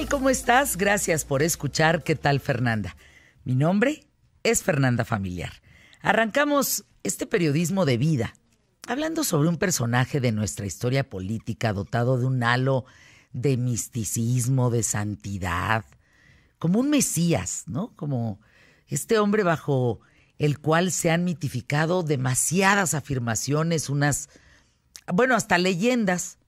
tal? ¿Cómo estás? Gracias por escuchar. ¿Qué tal, Fernanda? Mi nombre es Fernanda Familiar. Arrancamos este periodismo de vida hablando sobre un personaje de nuestra historia política dotado de un halo de misticismo, de santidad, como un mesías, ¿no? Como este hombre bajo el cual se han mitificado demasiadas afirmaciones, hasta leyendas.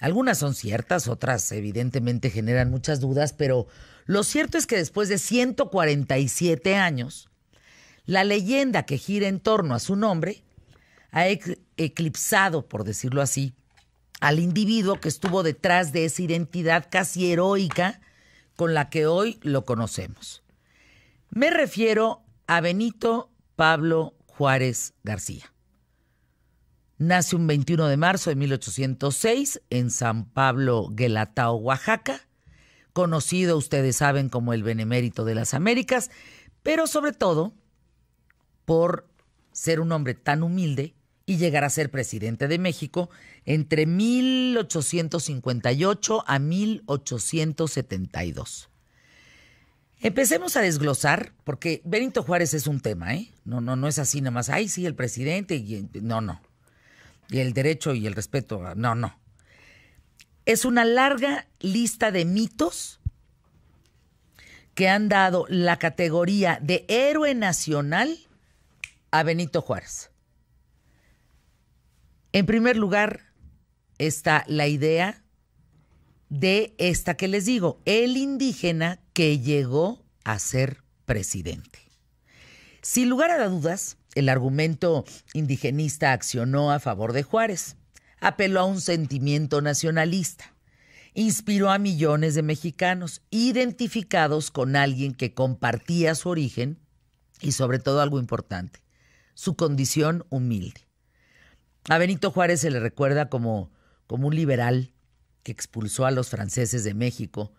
Algunas son ciertas, otras evidentemente generan muchas dudas, pero lo cierto es que después de 147 años, la leyenda que gira en torno a su nombre ha eclipsado, por decirlo así, al individuo que estuvo detrás de esa identidad casi heroica con la que hoy lo conocemos. Me refiero a Benito Pablo Juárez García. Nace un 21 de marzo de 1806 en San Pablo Guelatao, Oaxaca, conocido, ustedes saben, como el Benemérito de las Américas, pero sobre todo por ser un hombre tan humilde y llegar a ser presidente de México entre 1858 a 1872. Empecemos a desglosar, porque Benito Juárez es un tema, ¿eh? No es así nada más, ay, sí, el presidente, no. Y el derecho y el respeto, no. Es una larga lista de mitos que han dado la categoría de héroe nacional a Benito Juárez. En primer lugar está la idea de esta que les digo, el indígena que llegó a ser presidente. Sin lugar a dudas, el argumento indigenista accionó a favor de Juárez, apeló a un sentimiento nacionalista, inspiró a millones de mexicanos identificados con alguien que compartía su origen y, sobre todo, algo importante, su condición humilde. A Benito Juárez se le recuerda como un liberal que expulsó a los franceses de México,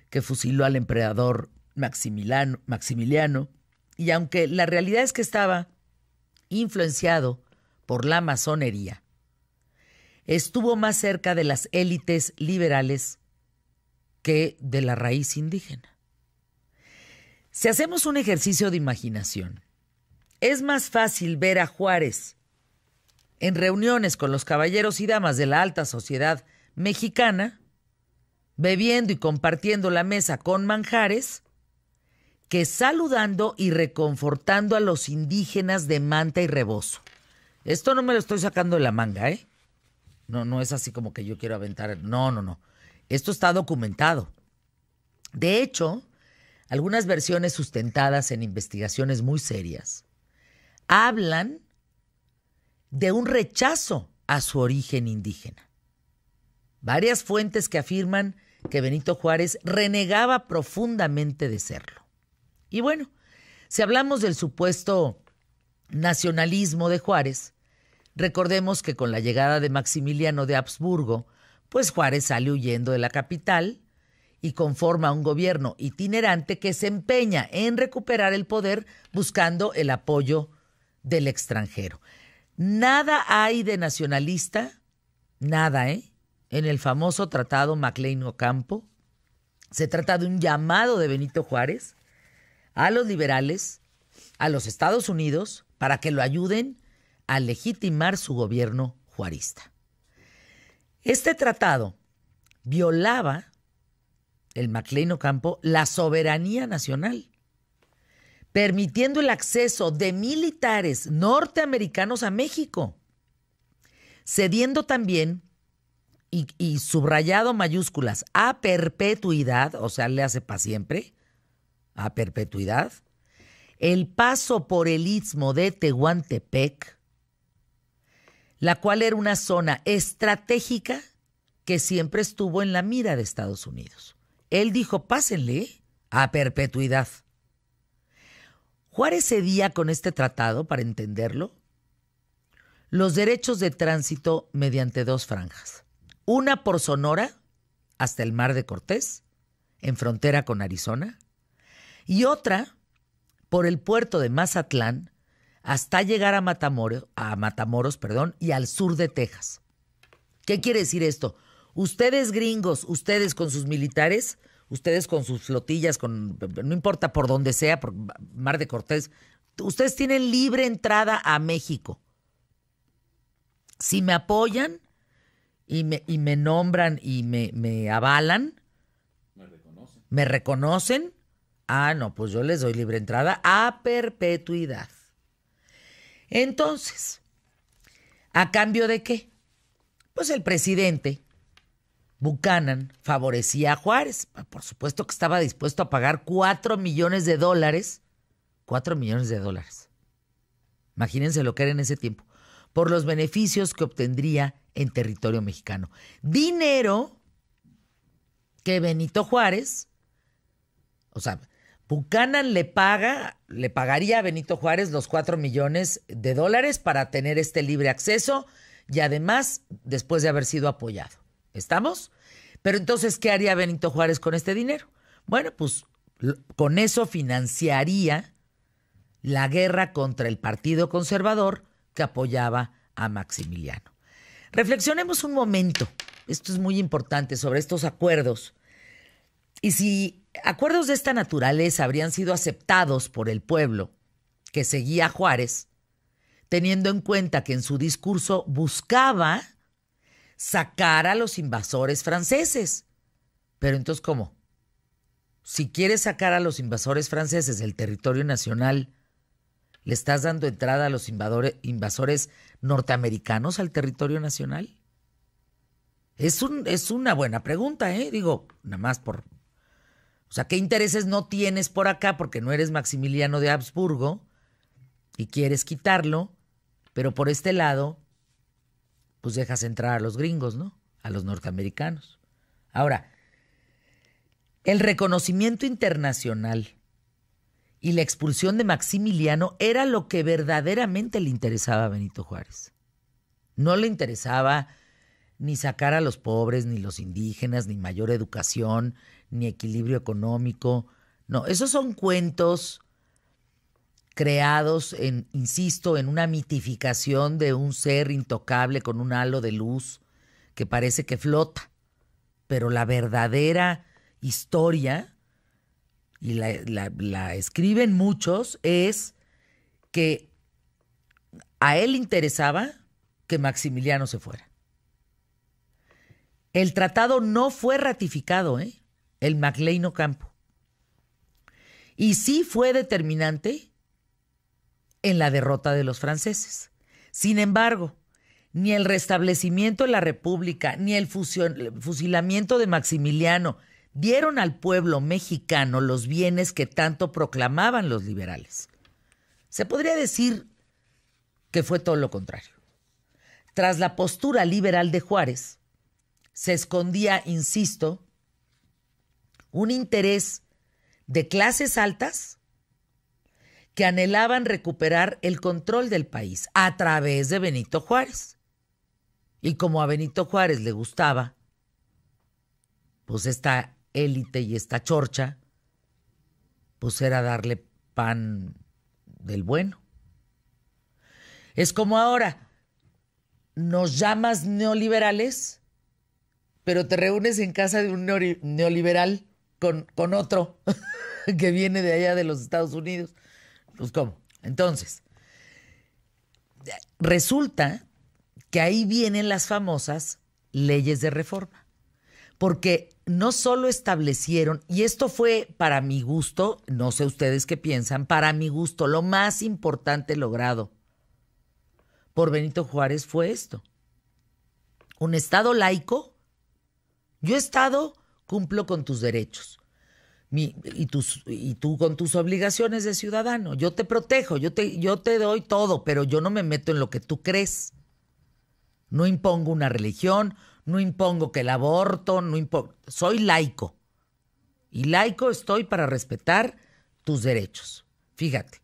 que fusiló al emperador Maximiliano, y aunque la realidad es que estaba influenciado por la masonería, estuvo más cerca de las élites liberales que de la raíz indígena. Si hacemos un ejercicio de imaginación, es más fácil ver a Juárez en reuniones con los caballeros y damas de la alta sociedad mexicana, bebiendo y compartiendo la mesa con manjares, que saludando y reconfortando a los indígenas de manta y rebozo. Esto no me lo estoy sacando de la manga, ¿eh? No es así como que yo quiero aventar. No. Esto está documentado. De hecho, algunas versiones sustentadas en investigaciones muy serias hablan de un rechazo a su origen indígena. Varias fuentes que afirman que Benito Juárez renegaba profundamente de serlo. Y bueno, si hablamos del supuesto nacionalismo de Juárez, recordemos que con la llegada de Maximiliano de Habsburgo, pues Juárez sale huyendo de la capital y conforma un gobierno itinerante que se empeña en recuperar el poder buscando el apoyo del extranjero. Nada hay de nacionalista, nada, en el famoso tratado Maclean-Ocampo. Se trata de un llamado de Benito Juárez a los liberales, a los Estados Unidos, para que lo ayuden a legitimar su gobierno juarista. Este tratado violaba, el Maclean-Ocampo, la soberanía nacional, permitiendo el acceso de militares norteamericanos a México, cediendo también, y subrayado mayúsculas, a perpetuidad, o sea, le hace para siempre, a perpetuidad, el paso por el istmo de Tehuantepec, la cual era una zona estratégica que siempre estuvo en la mira de Estados Unidos. Él dijo, pásenle a perpetuidad. Juárez cedía con este tratado, para entenderlo, los derechos de tránsito mediante dos franjas. Una por Sonora hasta el Mar de Cortés, en frontera con Arizona, y otra por el puerto de Mazatlán hasta llegar a Matamoros, y al sur de Texas. ¿Qué quiere decir esto? Ustedes gringos, ustedes con sus militares, ustedes con sus flotillas, no importa por donde sea, por Mar de Cortés, ustedes tienen libre entrada a México. Si me apoyan y me nombran y me avalan, me reconocen, no, pues yo les doy libre entrada a perpetuidad. Entonces, ¿a cambio de qué? Pues el presidente Buchanan favorecía a Juárez. Por supuesto que estaba dispuesto a pagar $4 millones. $4 millones. Imagínense lo que era en ese tiempo. Por los beneficios que obtendría en territorio mexicano. Dinero que Benito Juárez, o sea, Buchanan le pagaría a Benito Juárez los $4 millones para tener este libre acceso y además después de haber sido apoyado. ¿Estamos? Pero entonces, ¿qué haría Benito Juárez con este dinero? Bueno, pues con eso financiaría la guerra contra el Partido Conservador que apoyaba a Maximiliano. Reflexionemos un momento, esto es muy importante, sobre estos acuerdos. Y si acuerdos de esta naturaleza habrían sido aceptados por el pueblo que seguía a Juárez, teniendo en cuenta que en su discurso buscaba sacar a los invasores franceses. Pero entonces, ¿cómo? Si quieres sacar a los invasores franceses del territorio nacional, ¿le estás dando entrada a los invasores norteamericanos al territorio nacional? Es una buena pregunta, Digo, nada más por... O sea, ¿qué intereses no tienes por acá porque no eres Maximiliano de Habsburgo y quieres quitarlo? Pero por este lado, pues dejas entrar a los gringos, ¿no? A los norteamericanos. Ahora, el reconocimiento internacional y la expulsión de Maximiliano era lo que verdaderamente le interesaba a Benito Juárez. No le interesaba ni sacar a los pobres, ni los indígenas, ni mayor educación, ni equilibrio económico. No, esos son cuentos creados, insisto, en una mitificación de un ser intocable con un halo de luz que parece que flota. Pero la verdadera historia, y la escriben muchos, es que a él interesaba que Maximiliano se fuera. El tratado no fue ratificado, el Maclean Ocampo. Y sí fue determinante en la derrota de los franceses. Sin embargo, ni el restablecimiento de la República, ni el fusilamiento de Maximiliano dieron al pueblo mexicano los bienes que tanto proclamaban los liberales. Se podría decir que fue todo lo contrario. Tras la postura liberal de Juárez, se escondía, insisto, un interés de clases altas que anhelaban recuperar el control del país a través de Benito Juárez. Y como a Benito Juárez le gustaba, pues esta élite y esta chorcha, pues era darle pan del bueno. Es como ahora, nos llamas neoliberales, pero te reúnes en casa de un neoliberal con otro que viene de allá de los Estados Unidos. Pues, ¿cómo? Entonces, resulta que ahí vienen las famosas leyes de reforma. Porque no solo establecieron, y esto fue para mi gusto, no sé ustedes qué piensan, para mi gusto, lo más importante logrado por Benito Juárez fue esto. Un Estado laico. Yo, Estado, cumplo con tus derechos y tú con tus obligaciones de ciudadano. Yo te protejo, yo te doy todo, pero yo no me meto en lo que tú crees. No impongo una religión, no impongo que el aborto, soy laico. Y laico estoy para respetar tus derechos. Fíjate,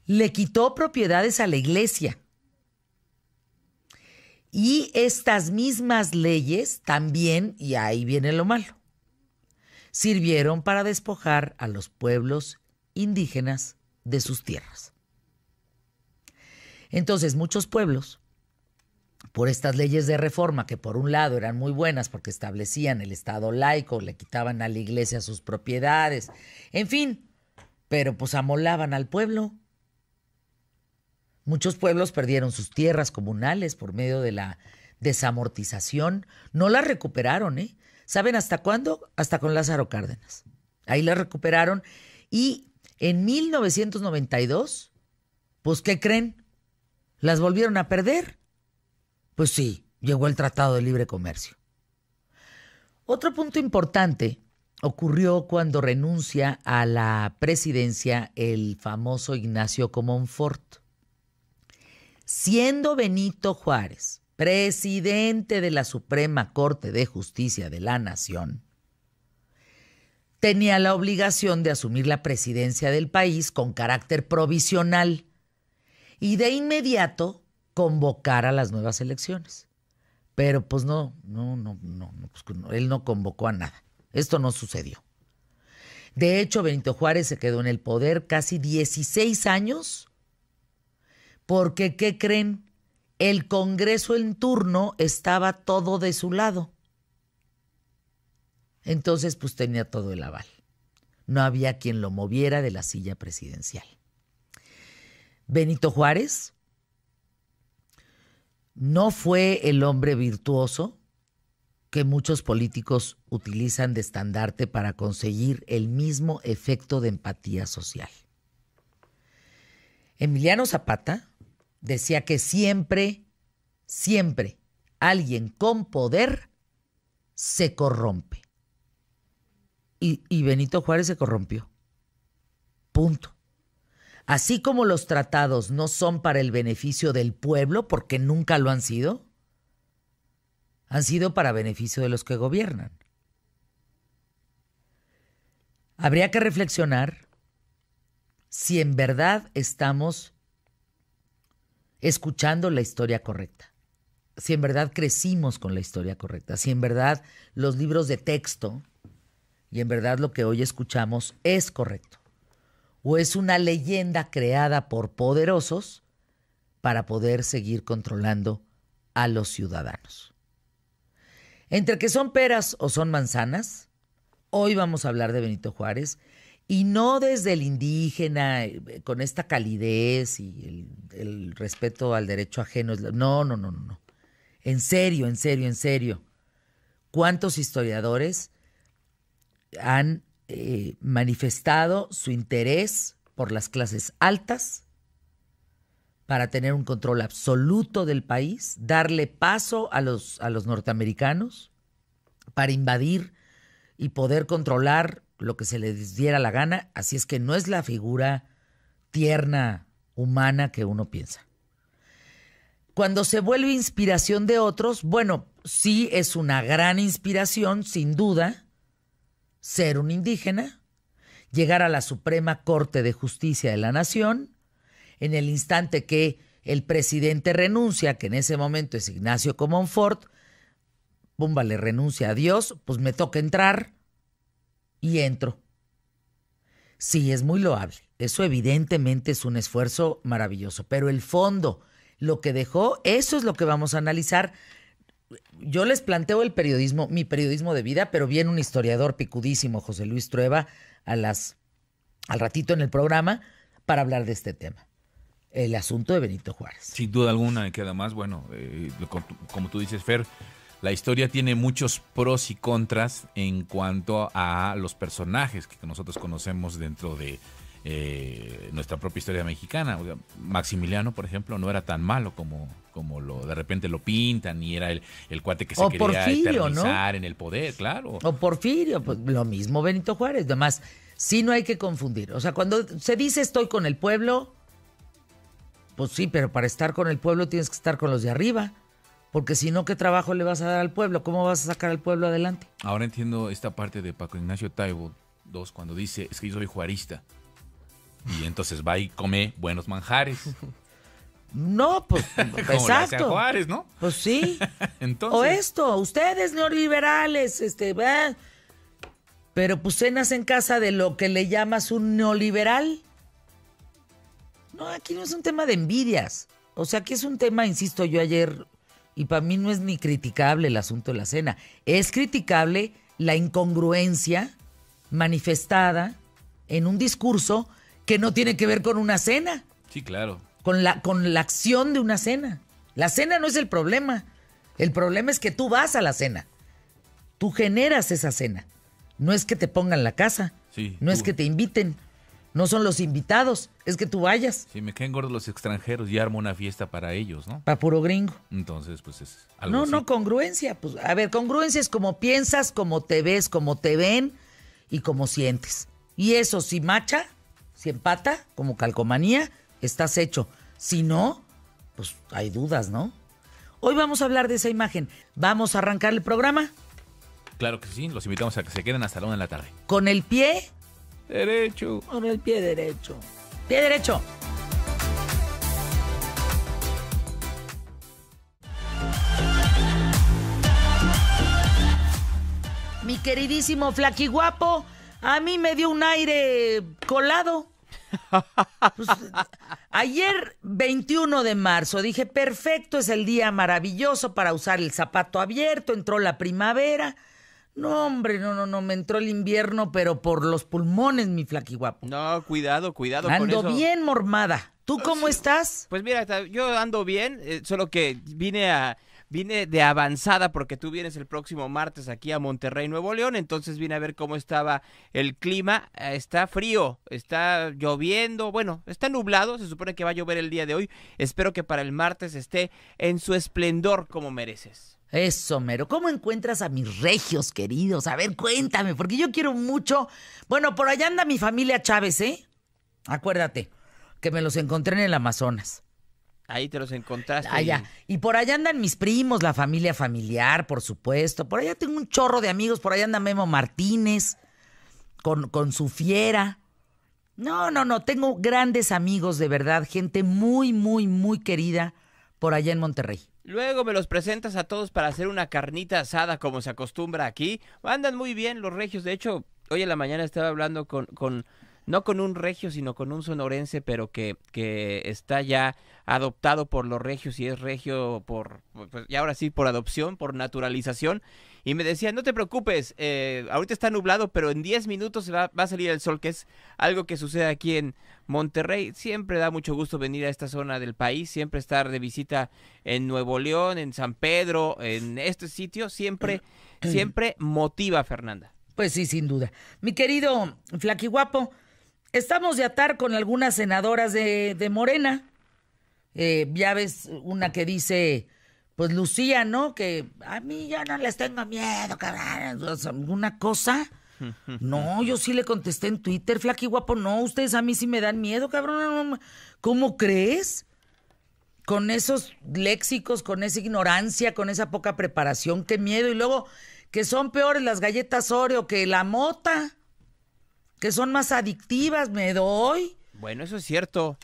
le quitó propiedades a la iglesia. Y estas mismas leyes también, y ahí viene lo malo, sirvieron para despojar a los pueblos indígenas de sus tierras. Entonces, muchos pueblos por estas leyes de reforma que por un lado eran muy buenas porque establecían el Estado laico, le quitaban a la iglesia sus propiedades, en fin, pero pues amolaban al pueblo. Muchos pueblos perdieron sus tierras comunales por medio de la desamortización. No las recuperaron, ¿eh? ¿Saben hasta cuándo? Hasta con Lázaro Cárdenas. Ahí las recuperaron y en 1992, pues ¿qué creen? ¿Las volvieron a perder? Pues sí, llegó el Tratado de Libre Comercio. Otro punto importante ocurrió cuando renuncia a la presidencia el famoso Ignacio Comonfort. Siendo Benito Juárez presidente de la Suprema Corte de Justicia de la Nación, tenía la obligación de asumir la presidencia del país con carácter provisional y de inmediato convocar a las nuevas elecciones. Pero pues no, él no convocó a nada. Esto no sucedió. De hecho, Benito Juárez se quedó en el poder casi 16 años porque, ¿qué creen? El Congreso en turno estaba todo de su lado. Entonces, pues tenía todo el aval. No había quien lo moviera de la silla presidencial. Benito Juárez no fue el hombre virtuoso que muchos políticos utilizan de estandarte para conseguir el mismo efecto de empatía social. Emiliano Zapata decía que siempre alguien con poder se corrompe. Y Benito Juárez se corrompió. Punto. Así como los tratados no son para el beneficio del pueblo, porque nunca lo han sido para beneficio de los que gobiernan. Habría que reflexionar si en verdad estamos escuchando la historia correcta, si en verdad crecimos con la historia correcta, si en verdad los libros de texto y en verdad lo que hoy escuchamos es correcto, o es una leyenda creada por poderosos para poder seguir controlando a los ciudadanos. Entre que son peras o son manzanas, hoy vamos a hablar de Benito Juárez. Y no desde el indígena, con esta calidez y el respeto al derecho ajeno. No. En serio. ¿Cuántos historiadores han manifestado su interés por las clases altas para tener un control absoluto del país, darle paso a los norteamericanos para invadir y poder controlar lo que se les diera la gana? Así es que no es la figura tierna, humana que uno piensa. Cuando se vuelve inspiración de otros, bueno, sí es una gran inspiración, sin duda, ser un indígena, llegar a la Suprema Corte de Justicia de la Nación, en el instante que el presidente renuncia, que en ese momento es Ignacio Comonfort, pumba, le renuncia a Dios, pues me toca entrar y entro. Sí, es muy loable. Eso evidentemente es un esfuerzo maravilloso, pero el fondo, lo que dejó, eso es lo que vamos a analizar. Yo les planteo el periodismo, mi periodismo de vida, pero viene un historiador picudísimo, José Luis Trueba, al ratito en el programa para hablar de este tema. El asunto de Benito Juárez. Sin duda alguna, que además, bueno, como tú dices, Fer, la historia tiene muchos pros y contras en cuanto a los personajes que nosotros conocemos dentro de nuestra propia historia mexicana. O sea, Maximiliano, por ejemplo, no era tan malo como de repente lo pintan, y era el cuate que se quería Porfirio, eternizar, ¿no?, en el poder, claro. O Porfirio, pues lo mismo Benito Juárez. Además, sí, no hay que confundir. O sea, cuando se dice estoy con el pueblo, pues sí, pero para estar con el pueblo tienes que estar con los de arriba. Porque si no, ¿qué trabajo le vas a dar al pueblo? ¿Cómo vas a sacar al pueblo adelante? Ahora entiendo esta parte de Paco Ignacio Taibo II cuando dice, es que yo soy juarista. Y entonces va y come buenos manjares. No, pues Como exacto. le hace a Juárez, ¿no? Pues sí. Entonces, O esto, ustedes neoliberales, ¿verdad? Pero pues cenas en casa de lo que le llamas un neoliberal. No, aquí no es un tema de envidias. O sea, aquí es un tema, insisto, yo ayer Y para mí no es ni criticable el asunto de la cena. Es criticable la incongruencia manifestada en un discurso que no tiene que ver con una cena. Sí, claro. Con la acción de una cena. La cena no es el problema. El problema es que tú vas a la cena. Tú generas esa cena. No es que te pongan la casa. Sí, no es que te inviten. No son los invitados. Es que tú vayas. Sí, me caen gordos los extranjeros y armo una fiesta para ellos, ¿no? Para puro gringo. Entonces, pues es algo así. No, congruencia. Pues, a ver, congruencia es como piensas, como te ves, como te ven y como sientes. Y eso, si macha, si empata, como calcomanía, estás hecho. Si no, pues hay dudas, ¿no? Hoy vamos a hablar de esa imagen. ¿Vamos a arrancar el programa? Claro que sí, los invitamos a que se queden hasta la 1 de la tarde. ¿Con el pie? Derecho. Con el pie derecho. Pie derecho. Mi queridísimo flaquiguapo, a mí me dio un aire colado. Pues, ayer 21 de marzo dije, perfecto, es el día maravilloso para usar el zapato abierto, entró la primavera. No, hombre, no, me entró el invierno, pero por los pulmones, mi flaquiguapo. No, cuidado con eso. Ando bien mormada. ¿Tú cómo estás? Pues mira, yo ando bien, solo que vine de avanzada porque tú vienes el próximo martes aquí a Monterrey, Nuevo León, entonces vine a ver cómo estaba el clima. Está frío, está lloviendo, bueno, está nublado, se supone que va a llover el día de hoy. Espero que para el martes esté en su esplendor como mereces. Eso, mero. ¿Cómo encuentras a mis regios queridos? A ver, cuéntame, porque yo quiero mucho. Bueno, por allá anda mi familia Chávez, ¿eh? Acuérdate que me los encontré en el Amazonas. Ahí te los encontraste. Allá. Y por allá andan mis primos, la familia familiar, por supuesto. Por allá tengo un chorro de amigos. Por allá anda Memo Martínez con su fiera. No. Tengo grandes amigos, de verdad. Gente muy, muy, muy querida por allá en Monterrey. Luego me los presentas a todos para hacer una carnita asada como se acostumbra aquí. Andan muy bien los regios. De hecho, hoy en la mañana estaba hablando no con un regio, sino con un sonorense, pero que está ya adoptado por los regios y es regio y ahora sí por adopción, por naturalización. Y me decía, no te preocupes, ahorita está nublado, pero en 10 minutos va a salir el sol, que es algo que sucede aquí en Monterrey. Siempre da mucho gusto venir a esta zona del país, siempre estar de visita en Nuevo León, en San Pedro, en este sitio, siempre motiva, Fernanda. Pues sí, sin duda. Mi querido flaquiguapo, estamos de atar con algunas senadoras de Morena. Ya ves una que dice, pues Lucía, ¿no? Que a mí ya no les tengo miedo, cabrón. ¿Alguna cosa? No, yo sí le contesté en Twitter, flaquiguapo, no, ustedes a mí sí me dan miedo, cabrón. ¿Cómo crees? Con esos léxicos, con esa ignorancia, con esa poca preparación, qué miedo. Y luego que son peores las galletas Oreo que la mota, que son más adictivas, me doy. Bueno, eso es cierto.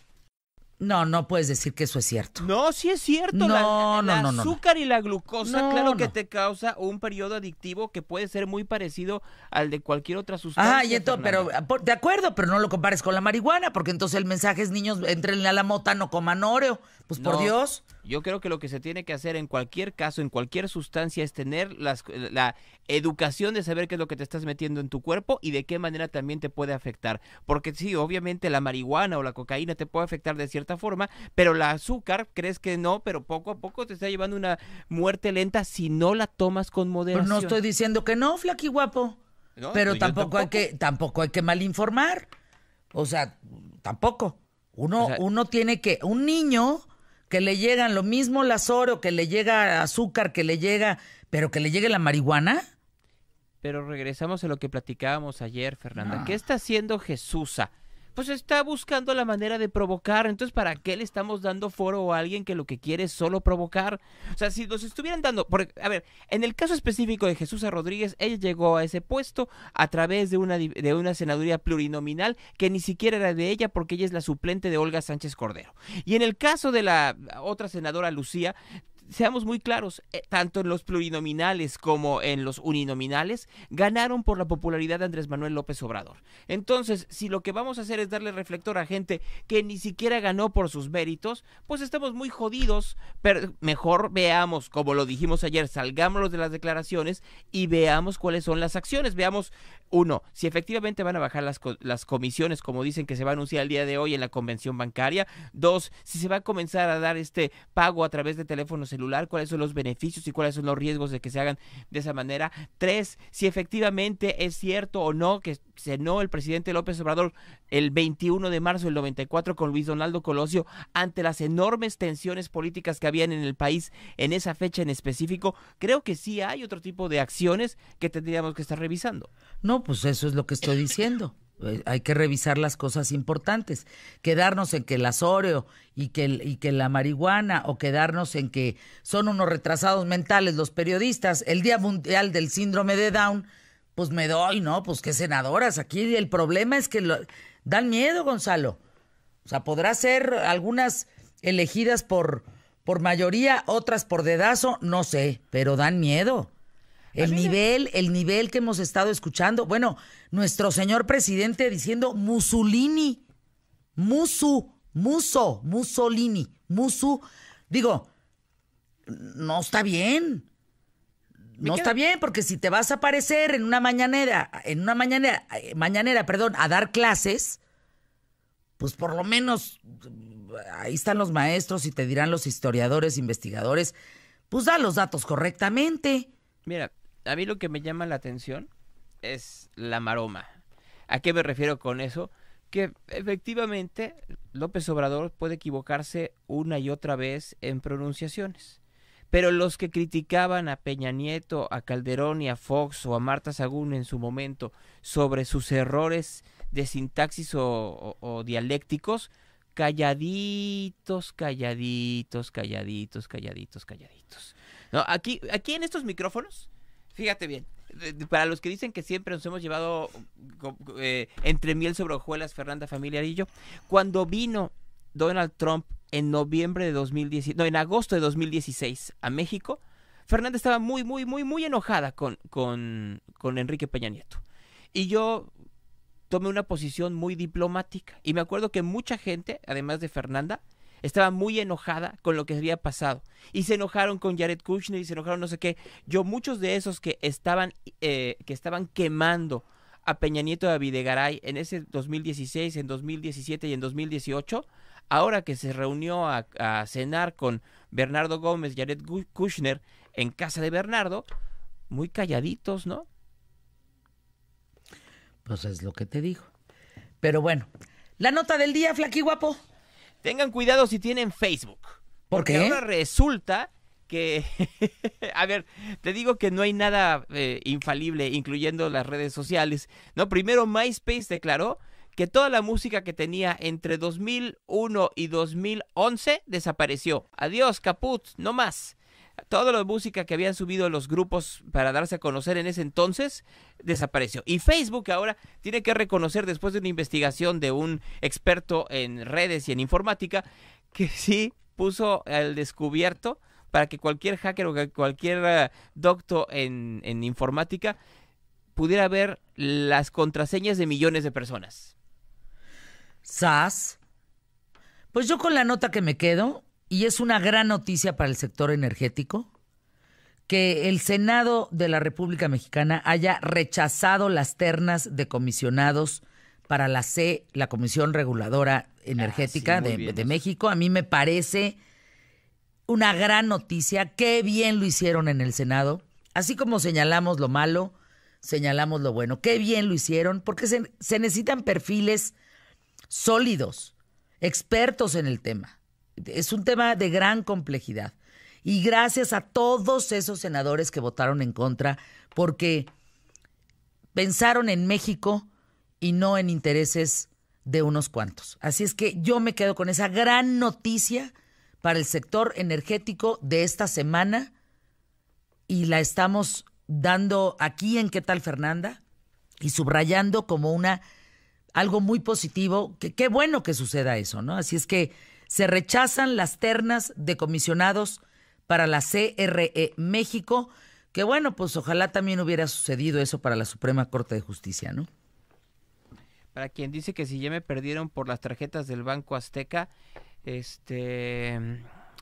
No puedes decir que eso es cierto. No, sí es cierto. No. Azúcar y la glucosa, claro que te causa un periodo adictivo que puede ser muy parecido al de cualquier otra sustancia. Y entonces, pero de acuerdo, pero no lo compares con la marihuana, porque entonces el mensaje es, niños, entren a la mota, no coman Oreo. Pues por Dios. Yo creo que lo que se tiene que hacer en cualquier caso, en cualquier sustancia, es tener la educación de saber qué es lo que te estás metiendo en tu cuerpo y de qué manera también te puede afectar. Porque sí, obviamente la marihuana o la cocaína te puede afectar de cierta forma, pero el azúcar, crees que no, pero poco a poco te está llevando una muerte lenta si no la tomas con moderación. Pues no estoy diciendo que no, flaqui-guapo. No, pero tampoco hay que malinformar. O sea, tampoco. Uno tiene que... Un niño que le llegan lo mismo las Oreo, que le llega azúcar, pero que le llegue la marihuana. Pero regresamos a lo que platicábamos ayer, Fernanda. ¿Qué está haciendo Jesusa? Pues está buscando la manera de provocar. Entonces, ¿para qué le estamos dando foro a alguien que lo que quiere es solo provocar? O sea, si nos estuvieran dando... a ver, en el caso específico de Jesusa Rodríguez, ella llegó a ese puesto a través de una senaduría plurinominal que ni siquiera era de ella porque ella es la suplente de Olga Sánchez Cordero. Y en el caso de la otra senadora, Lucía, seamos muy claros, tanto en los plurinominales como en los uninominales, ganaron por la popularidad de Andrés Manuel López Obrador. Entonces, si lo que vamos a hacer es darle reflector a gente que ni siquiera ganó por sus méritos, pues estamos muy jodidos. Pero mejor veamos, como lo dijimos ayer, salgámonos de las declaraciones y veamos cuáles son las acciones. Veamos, uno, si efectivamente van a bajar las comisiones, como dicen que se va a anunciar el día de hoy en la convención bancaria. Dos, si se va a comenzar a dar este pago a través de teléfono celular, cuáles son los beneficios y cuáles son los riesgos de que se hagan de esa manera. Tres, si efectivamente es cierto o no que cenó el presidente López Obrador el 21 de marzo del 94 con Luis Donaldo Colosio ante las enormes tensiones políticas que habían en el país en esa fecha en específico. Creo que sí hay otro tipo de acciones que tendríamos que estar revisando. No, pues eso es lo que estoy diciendo. Hay que revisar las cosas importantes. Quedarnos en que el Oreo y que la marihuana, o quedarnos en que son unos retrasados mentales los periodistas. El Día Mundial del Síndrome de Down, pues me doy, ¿no? Pues qué senadoras. Aquí el problema es que dan miedo, Gonzalo. O sea, podrá ser algunas elegidas por mayoría, otras por dedazo, no sé, pero dan miedo. El nivel que hemos estado escuchando. Bueno, nuestro señor presidente diciendo Mussolini. Mussolini. Digo, no está bien. No está bien, porque si te vas a aparecer en una mañanera, a dar clases, pues por lo menos ahí están los maestros y te dirán los historiadores, investigadores, pues da los datos correctamente. Mira, a mí lo que me llama la atención es la maroma. ¿A qué me refiero con eso? Que efectivamente López Obrador puede equivocarse una y otra vez en pronunciaciones. Pero los que criticaban a Peña Nieto, a Calderón y a Fox o a Marta Sagún en su momento sobre sus errores de sintaxis o dialécticos, calladitos. No, aquí en estos micrófonos, fíjate bien, para los que dicen que siempre nos hemos llevado entre miel sobre hojuelas, Fernanda Familiar y yo, cuando vino Donald Trump en agosto de 2016 a México, Fernanda estaba muy enojada con Enrique Peña Nieto. Y yo tomé una posición muy diplomática. Y me acuerdo que mucha gente, además de Fernanda, estaba muy enojada con lo que había pasado. Y se enojaron con Jared Kushner y se enojaron no sé qué. Muchos de esos que estaban quemando a Peña Nieto y a Videgaray en ese 2016, en 2017 y en 2018, ahora que se reunió a cenar con Bernardo Gómez, Jared Kushner, en casa de Bernardo, muy calladitos, ¿no? Pues es lo que te digo. Pero bueno, la nota del día, Flaqui Guapo. Tengan cuidado si tienen Facebook. ¿Por qué? Porque ahora resulta que, a ver, te digo que no hay nada infalible, incluyendo las redes sociales. No, primero MySpace declaró que toda la música que tenía entre 2001 y 2011 desapareció. Adiós, caput, no más. Toda la música que habían subido los grupos para darse a conocer en ese entonces desapareció. Y Facebook ahora tiene que reconocer, después de una investigación de un experto en redes y en informática, que sí puso al descubierto para que cualquier hacker o cualquier docto en informática pudiera ver las contraseñas de millones de personas. ¿Sas? Pues yo con la nota que me quedo, y es una gran noticia para el sector energético, que el Senado de la República Mexicana haya rechazado las ternas de comisionados para la Comisión Reguladora Energética de México. A mí me parece una gran noticia. Qué bien lo hicieron en el Senado. Así como señalamos lo malo, señalamos lo bueno. Qué bien lo hicieron, porque se necesitan perfiles sólidos, expertos en el tema. Es un tema de gran complejidad. Y gracias a todos esos senadores que votaron en contra, porque pensaron en México y no en intereses de unos cuantos. Así es que yo me quedo con esa gran noticia para el sector energético de esta semana, y la estamos dando aquí en ¿Qué tal, Fernanda? Y subrayando como algo muy positivo, que qué bueno que suceda eso, ¿no? Así es que se rechazan las ternas de comisionados para la CRE México, que bueno, pues ojalá también hubiera sucedido eso para la Suprema Corte de Justicia, ¿no? Para quien dice que si ya me perdieron por las tarjetas del Banco Azteca,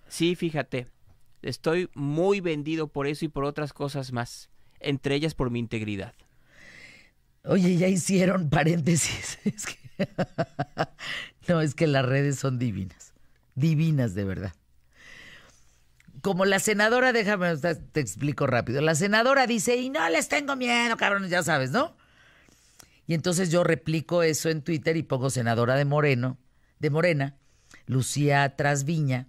sí, fíjate, estoy muy vendido por eso y por otras cosas más, entre ellas por mi integridad. Oye, ya hicieron paréntesis. Es que no, es que las redes son divinas. Divinas, de verdad. Como la senadora, déjame, te explico rápido. La senadora dice, y no les tengo miedo, cabrones, ya sabes, ¿no? Y entonces yo replico eso en Twitter y pongo senadora de Morena, Lucía Trasviña.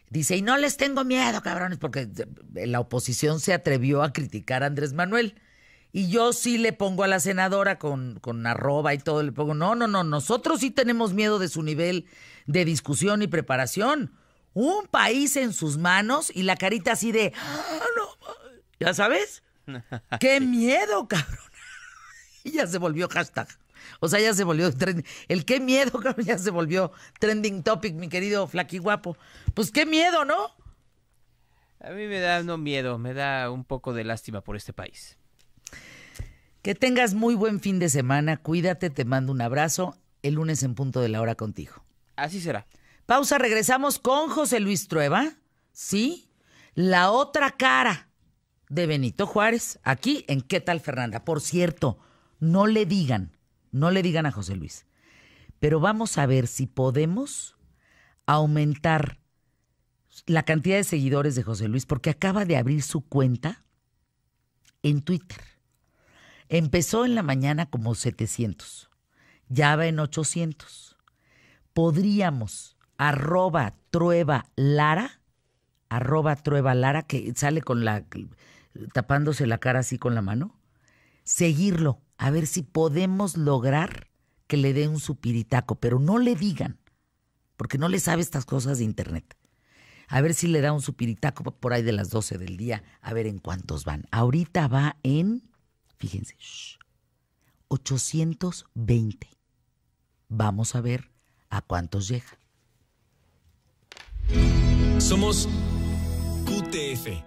Dice, y no les tengo miedo, cabrones, porque la oposición se atrevió a criticar a Andrés Manuel. Y yo sí le pongo a la senadora con arroba y todo, le pongo, no, nosotros sí tenemos miedo de su nivel de discusión y preparación. Un país en sus manos y la carita así de, no, ¿ya sabes? ¡Qué miedo, cabrón! Y ya se volvió hashtag. O sea, ya se volvió trending. El qué miedo, cabrón, ya se volvió trending topic, mi querido Flaqui Guapo. Pues qué miedo, ¿no? A mí me da miedo, me da un poco de lástima por este país. Que tengas muy buen fin de semana. Cuídate, te mando un abrazo. El lunes en punto de la hora contigo. Así será. Pausa, regresamos con José Luis Trueba. ¿Sí? La otra cara de Benito Juárez. Aquí en ¿Qué tal, Fernanda? Por cierto, no le digan a José Luis. Pero vamos a ver si podemos aumentar la cantidad de seguidores de José Luis, porque acaba de abrir su cuenta en Twitter. Empezó en la mañana como 700, ya va en 800. Podríamos, @Trueba Lara, que sale con tapándose la cara así con la mano, seguirlo, a ver si podemos lograr que le dé un supiritaco, pero no le digan, porque no le sabe estas cosas de internet. A ver si le da un supiritaco por ahí de las 12 del día, a ver en cuántos van. Ahorita va en, fíjense, 820. Vamos a ver a cuántos llega. Somos QTF.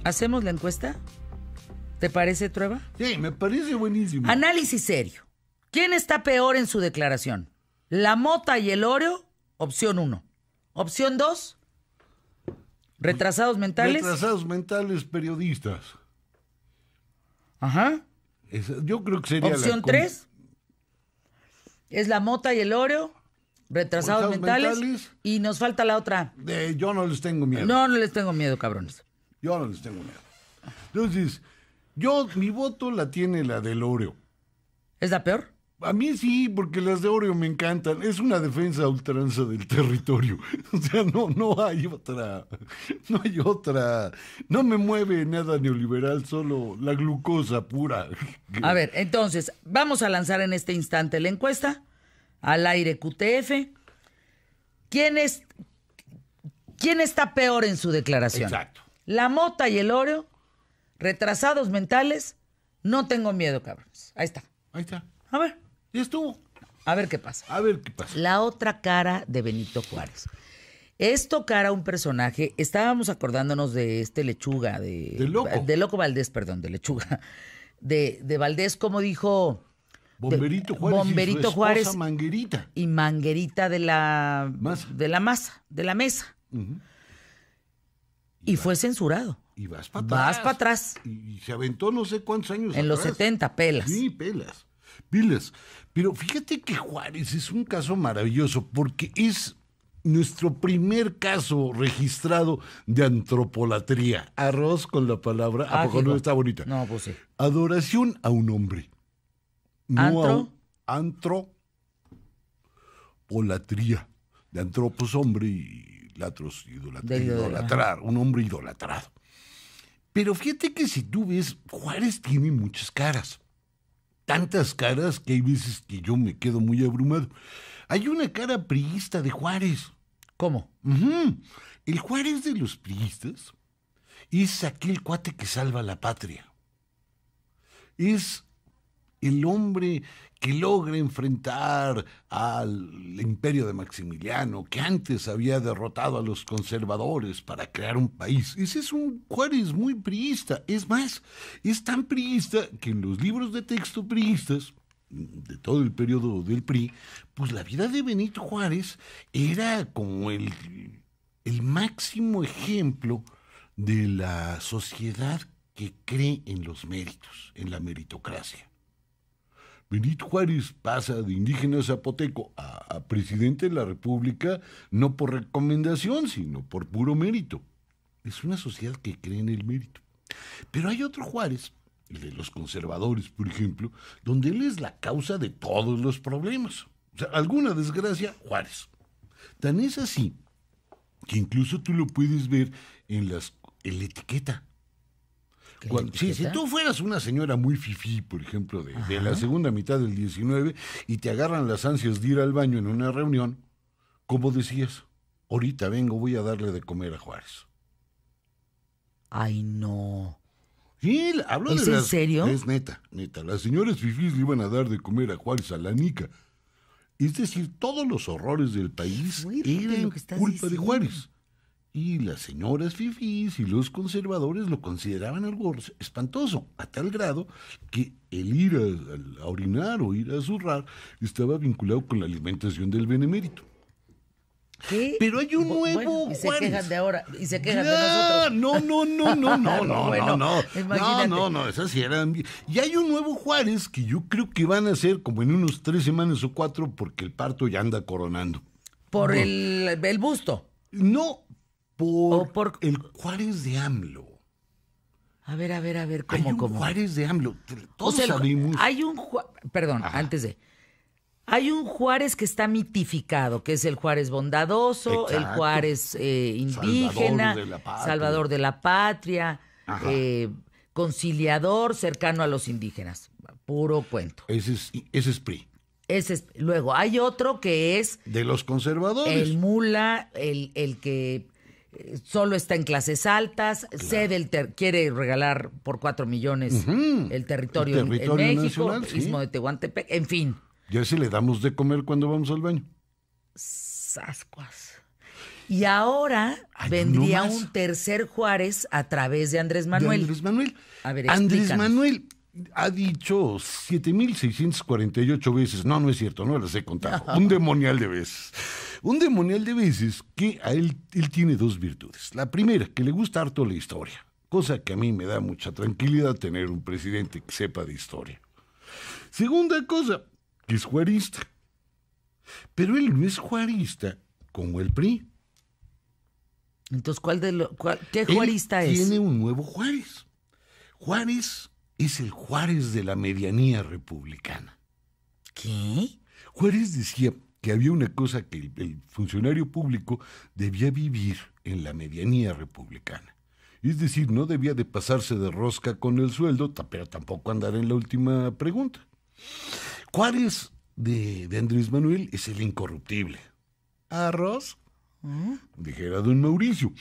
¿Hacemos la encuesta? ¿Te parece, Trueba? Sí, me parece buenísimo. Análisis serio. ¿Quién está peor en su declaración? ¿La mota y el Oreo? Opción 1. Opción 2. ¿Retrasados mentales? Retrasados mentales periodistas. Ajá. Yo creo que sería Opción 3. Es la mota y el Oreo. Retrasados mentales. Y nos falta la otra. Yo no les tengo miedo. No les tengo miedo, cabrones. Yo no les tengo miedo. Entonces, mi voto la tiene la del Oreo. ¿Es la peor? A mí sí, porque las de Oreo me encantan. Es una defensa a ultranza del territorio. O sea, no hay otra. No hay otra. No me mueve nada neoliberal, solo la glucosa pura. A ver, entonces, vamos a lanzar en este instante la encuesta. Al aire QTF. ¿Quién está peor en su declaración? Exacto. La mota y el Oreo, retrasados mentales, no tengo miedo, cabrones. Ahí está. Ahí está. A ver. Ya estuvo. A ver qué pasa. A ver qué pasa. La otra cara de Benito Juárez. Es tocar a un personaje, estábamos acordándonos de Lechuga, de Loco Valdés, perdón, de Lechuga. De Valdés, como dijo... Bomberito Juárez Bomberito y su Juárez esposa Manguerita. Y Manguerita de la mesa. Uh-huh. Y fue censurado. Y vas para atrás. Vas para atrás. Y se aventó no sé cuántos años en atrás. los 70, pelas. Sí, pilas. Pero fíjate que Juárez es un caso maravilloso porque es nuestro primer caso registrado de antropolatría. Arroz con la palabra. ¿A poco no está bonita? No, pues sí. Adoración a un hombre. No antropolatría. De antropos, hombre, y latros, idolatrar. Un hombre idolatrado. Pero fíjate que si tú ves, Juárez tiene muchas caras. tantas caras que hay veces que yo me quedo muy abrumado. Hay una cara priista de Juárez. ¿Cómo? Ujú. El Juárez de los priistas es aquel cuate que salva la patria. Es el hombre que logra enfrentar al imperio de Maximiliano, que antes había derrotado a los conservadores para crear un país. Ese es un Juárez muy priista. Es más, es tan priista que en los libros de texto priistas, de todo el periodo del PRI, pues la vida de Benito Juárez era como el máximo ejemplo de la sociedad que cree en los méritos, en la meritocracia. Benito Juárez pasa de indígena zapoteco a presidente de la República no por recomendación, sino por puro mérito. Es una sociedad que cree en el mérito. Pero hay otro Juárez, el de los conservadores, por ejemplo, donde él es la causa de todos los problemas. O sea, alguna desgracia, Juárez. Tan es así que incluso tú lo puedes ver en la etiqueta. Sí, si tú fueras una señora muy fifí, por ejemplo, de la segunda mitad del 19, y te agarran las ansias de ir al baño en una reunión, ¿cómo decías? Ahorita vengo, voy a darle de comer a Juárez. Ay, no. Sí, hablo ¿Es de en serio? Es neta. Las señoras fifís le iban a dar de comer a Juárez a la nica. Es decir, todos los horrores del país eran culpa de Juárez. Y las señoras fifís y los conservadores lo consideraban algo espantoso, a tal grado que el ir a orinar o ir a zurrar estaba vinculado con la alimentación del benemérito. ¿Qué? Pero hay un nuevo y se Juárez. quejan de ahora, y se quejan de nosotros. No, esas sí eran... Y hay un nuevo Juárez que yo creo que van a ser como en unos 3 semanas o 4 porque el parto ya anda coronando. Por el busto. No, por por el Juárez de AMLO. A ver, Hay un ¿cómo? Juárez de AMLO. Todos O sea, sabemos. hay un perdón, Ajá. antes de. Hay un Juárez que está mitificado, que es el Juárez bondadoso, el Exacto. Juárez indígena, Salvador de la patria. Salvador de la patria, conciliador, cercano a los indígenas. Puro cuento. Ese es PRI. Luego, hay otro que es De los conservadores. el mula, el que solo está en clases altas, quiere regalar por 4 millones el territorio, El territorio en México, nacional, sí. Istmo de Tehuantepec, en fin. Ya se le damos de comer cuando vamos al baño. Sascuas. Y ahora Hay vendría uno más. un tercer Juárez a través de Andrés Manuel. De Andrés Manuel. A ver, Andrés explícanos. Manuel ha dicho 7,648 veces, no es cierto, no las he contado, un demonial de veces. Un demonial de veces que a él tiene 2 virtudes. La primera, que le gusta harto la historia, cosa que a mí me da mucha tranquilidad tener un presidente que sepa de historia. Segunda cosa, que es juarista. Pero él no es juarista como el PRI. Entonces, ¿qué juarista Él es? Tiene un nuevo Juárez. Juárez es el Juárez de la medianía republicana. ¿Qué? Juárez decía que había una cosa que el funcionario público debía vivir en la medianía republicana. Es decir, no debía de pasarse de rosca con el sueldo, pero tampoco andar en la última pregunta. Juárez de Andrés Manuel es el incorruptible. ¿Arroz? Dijera don Mauricio.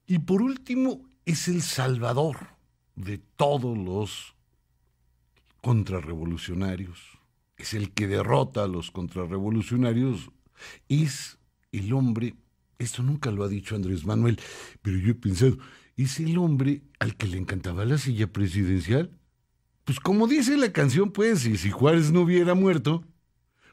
Y por último, es el salvador de todos los contrarrevolucionarios. Es el que derrota a los contrarrevolucionarios. Es el hombre, esto nunca lo ha dicho Andrés Manuel, pero yo he pensado, es el hombre al que le encantaba la silla presidencial. Pues como dice la canción, pues, y si Juárez no hubiera muerto,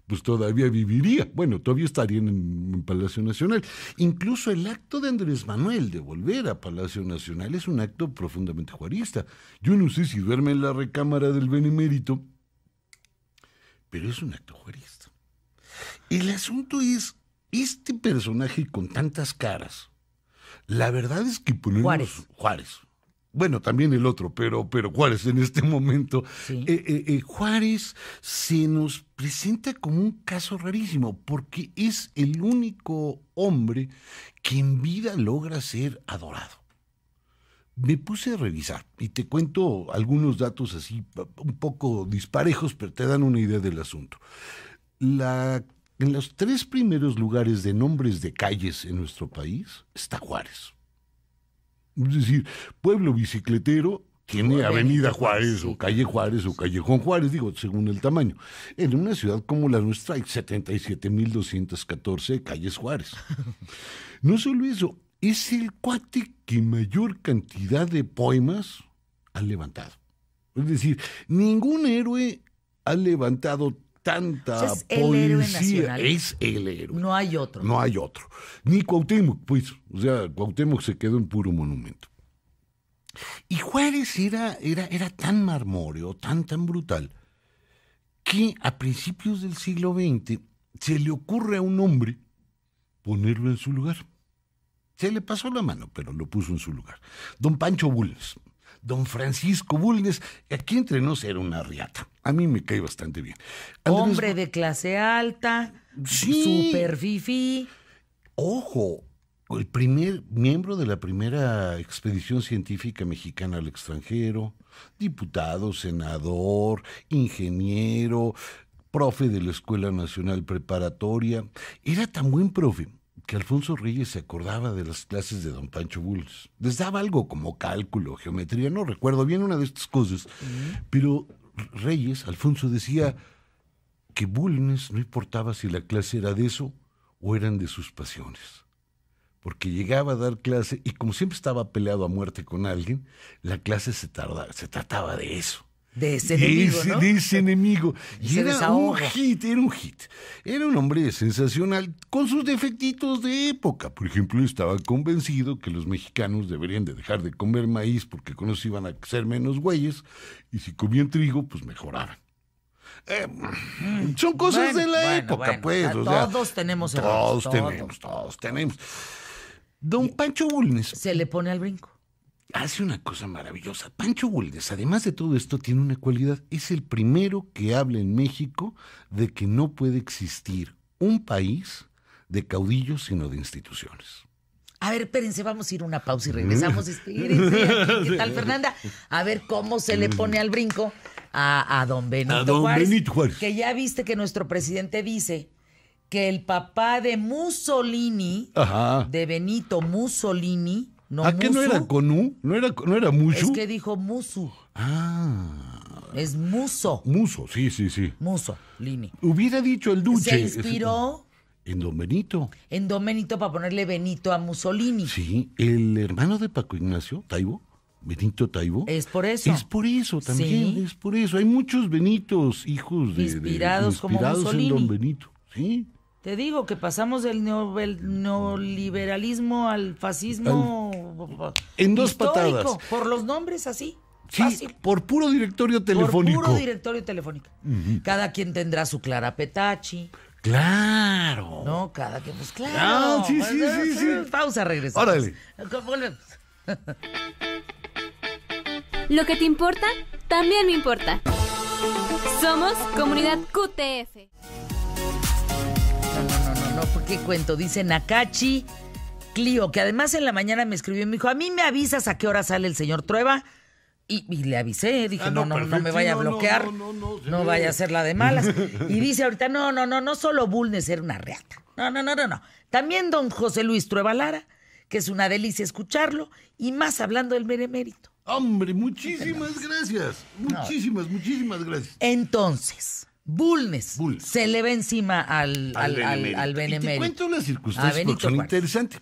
pues todavía viviría. Bueno, todavía estaría en Palacio Nacional. Incluso el acto de Andrés Manuel de volver a Palacio Nacional es un acto profundamente juarista. Yo no sé si duerme en la recámara del benemérito, pero es un acto juarista. El asunto es, este personaje con tantas caras, la verdad es que ponemos Juárez. Bueno, también el otro, pero Juárez en este momento. Sí. Juárez se nos presenta como un caso rarísimo, porque es el único hombre que en vida logra ser adorado. Me puse a revisar y te cuento algunos datos así un poco disparejos, pero te dan una idea del asunto. En los 3 primeros lugares de nombres de calles en nuestro país está Juárez. Es decir, pueblo bicicletero tiene Avenida Juárez, sí, o Calle Juárez, o Callejón Juárez, digo, según el tamaño. En una ciudad como la nuestra hay 77.214 calles Juárez. No solo eso, es el cuate que mayor cantidad de poemas ha levantado. Es decir, ningún héroe ha levantado tanta O sea, es el héroe poesía. nacional. Es el héroe. No hay otro. No hay otro. Ni Cuauhtémoc, pues. O sea, Cuauhtémoc se quedó en puro monumento. Y Juárez era tan marmóreo, tan brutal, que a principios del siglo XX se le ocurre a un hombre ponerlo en su lugar. Se le pasó la mano, pero lo puso en su lugar. Don Pancho Bulnes. Don Francisco Bulnes, aquí entre nos era una riata. A mí me cae bastante bien. Hombre de clase alta, Sí. super fifí. Ojo, el primer miembro de la primera expedición científica mexicana al extranjero, diputado, senador, ingeniero, profe de la Escuela Nacional Preparatoria. Era tan buen profe que Alfonso Reyes se acordaba de las clases de don Pancho Bulnes. Les daba algo como cálculo, geometría, no recuerdo bien una de estas cosas, pero Reyes, Alfonso, decía que Bulnes no importaba si la clase era de eso o eran de sus pasiones. Porque llegaba a dar clase y como siempre estaba peleado a muerte con alguien, la clase se trataba de eso. De ese enemigo, ¿no? De ese enemigo. Y Y se era un desahoga. hit, era un hit. Era un hombre sensacional con sus defectitos de época. Por ejemplo, estaba convencido que los mexicanos deberían de dejar de comer maíz porque con eso iban a ser menos güeyes y si comían trigo, pues mejoraban. Son cosas Bueno, de la bueno, época, bueno. pues. O sea, Todos tenemos errores, todos tenemos. Don Pancho Bulnes Se le pone al brinco. hace una cosa maravillosa. Pancho Bulnes, además de todo esto, tiene una cualidad. Es el primero que habla en México de que no puede existir un país de caudillos, sino de instituciones. A ver, espérense, vamos a ir a una pausa y regresamos. Espérense. ¿Qué tal, Fernanda? A ver cómo se le pone al brinco a don Benito A don Juárez. Benito Juárez. Que ya viste que nuestro presidente dice que el papá de Mussolini, Ajá. de Benito Mussolini, no ¿A qué no Musu, era con U? ¿No era Mushu? es que dijo Musu, Ah, es Muso, Muso, sí. Mussolini. Hubiera dicho el Duce. Se inspiró En don Benito. en don Benito para ponerle Benito a Mussolini. Sí, el hermano de Paco Ignacio, Taibo, Benito Taibo. Es por eso. Es por eso también, Sí. es por eso. Hay muchos Benitos, hijos de Inspirados como inspirados en Mussolini. don Benito. Sí. Te digo que pasamos del neoliberalismo al fascismo En 2 histórico, patadas. por los nombres así. Sí, Fácil. por puro directorio telefónico. Por puro directorio telefónico. Cada quien tendrá su Clara Petachi, Claro. ¿no? Cada quien, pues claro. Ah, sí. Pausa, regresamos. Órale. Volvemos. Lo que te importa, también me importa. Somos Comunidad QTF. No, ¿por qué cuento? Dice Nakachi Clio, que además en la mañana me escribió y me dijo, a mí me avisas a qué hora sale el señor Trueba. Y le avisé, dije, no me perfecto, vaya a sí, bloquear, no, vaya a ser la de malas. Y dice ahorita, no solo Bulnes era una reata. No. También don José Luis Trueba Lara, que es una delicia escucharlo, y más hablando del benemérito. Hombre, muchísimas gracias. Muchísimas gracias. Entonces, Bulnes se le va encima al Y te benemérito. cuento las A circunstancias Benito porque son Juárez. interesantes.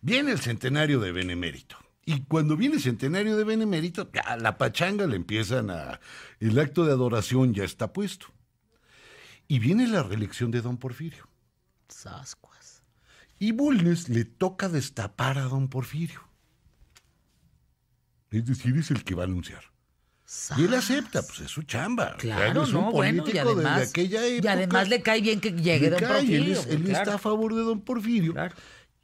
Viene el centenario de Benemérito. Y cuando viene el centenario de Benemérito, ya la pachanga le empiezan a... El acto de adoración ya está puesto. Y viene la reelección de don Porfirio. Sascuas. Y Bulnes le toca destapar a don Porfirio. Es decir, es el que va a anunciar. Y él acepta, pues es su chamba. Claro, Él es un no, bueno, y político además, de aquella época. y además le cae bien que llegue Le don cae, Porfirio. Él claro. está a favor de don Porfirio. Claro.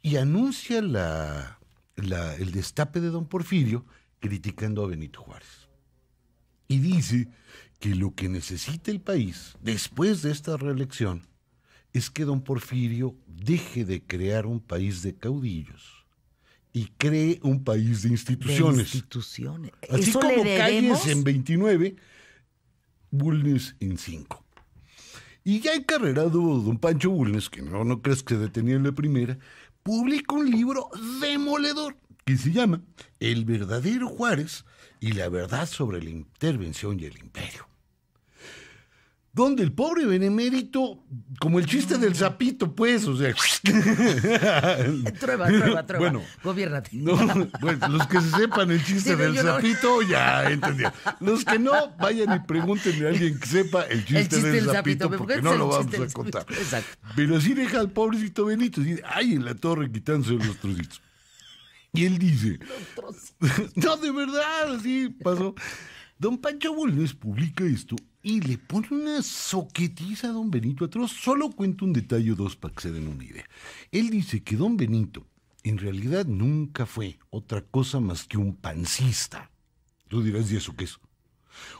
Y anuncia el destape de don Porfirio criticando a Benito Juárez. Y dice que lo que necesita el país después de esta reelección es que don Porfirio deje de crear un país de caudillos y cree un país de De instituciones. instituciones. Así ¿Eso como le debemos? Calles en 29, Bulnes en 5. Y ya encarrerado don Pancho Bulnes, que no crees que se detenía en la primera, publica un libro demoledor que se llama El verdadero Juárez y la verdad sobre la intervención y el imperio. Donde el pobre benemérito, como el chiste del sapito, pues, o sea... Trueba. Bueno, Gobiérnate. no, bueno, los que se sepan el chiste Sí, del yo no- sapito, ya entendieron. Los que no, vayan y pregúntenle a alguien que sepa el chiste del sapito, ¿me porque cuentas no el lo vamos chiste a del contar. sapito? Exacto. Pero así deja al pobrecito Benito, así, ay, en la torre quitándose los trocitos. Y él dice, no, de verdad, así pasó. Don Pancho Bulnes publica esto y le pone una soquetiza a don Benito atroz. Solo cuento un detalle o dos para que se den una idea. Él dice que don Benito en realidad nunca fue otra cosa más que un pancista. Tú dirás, ¿y eso qué es?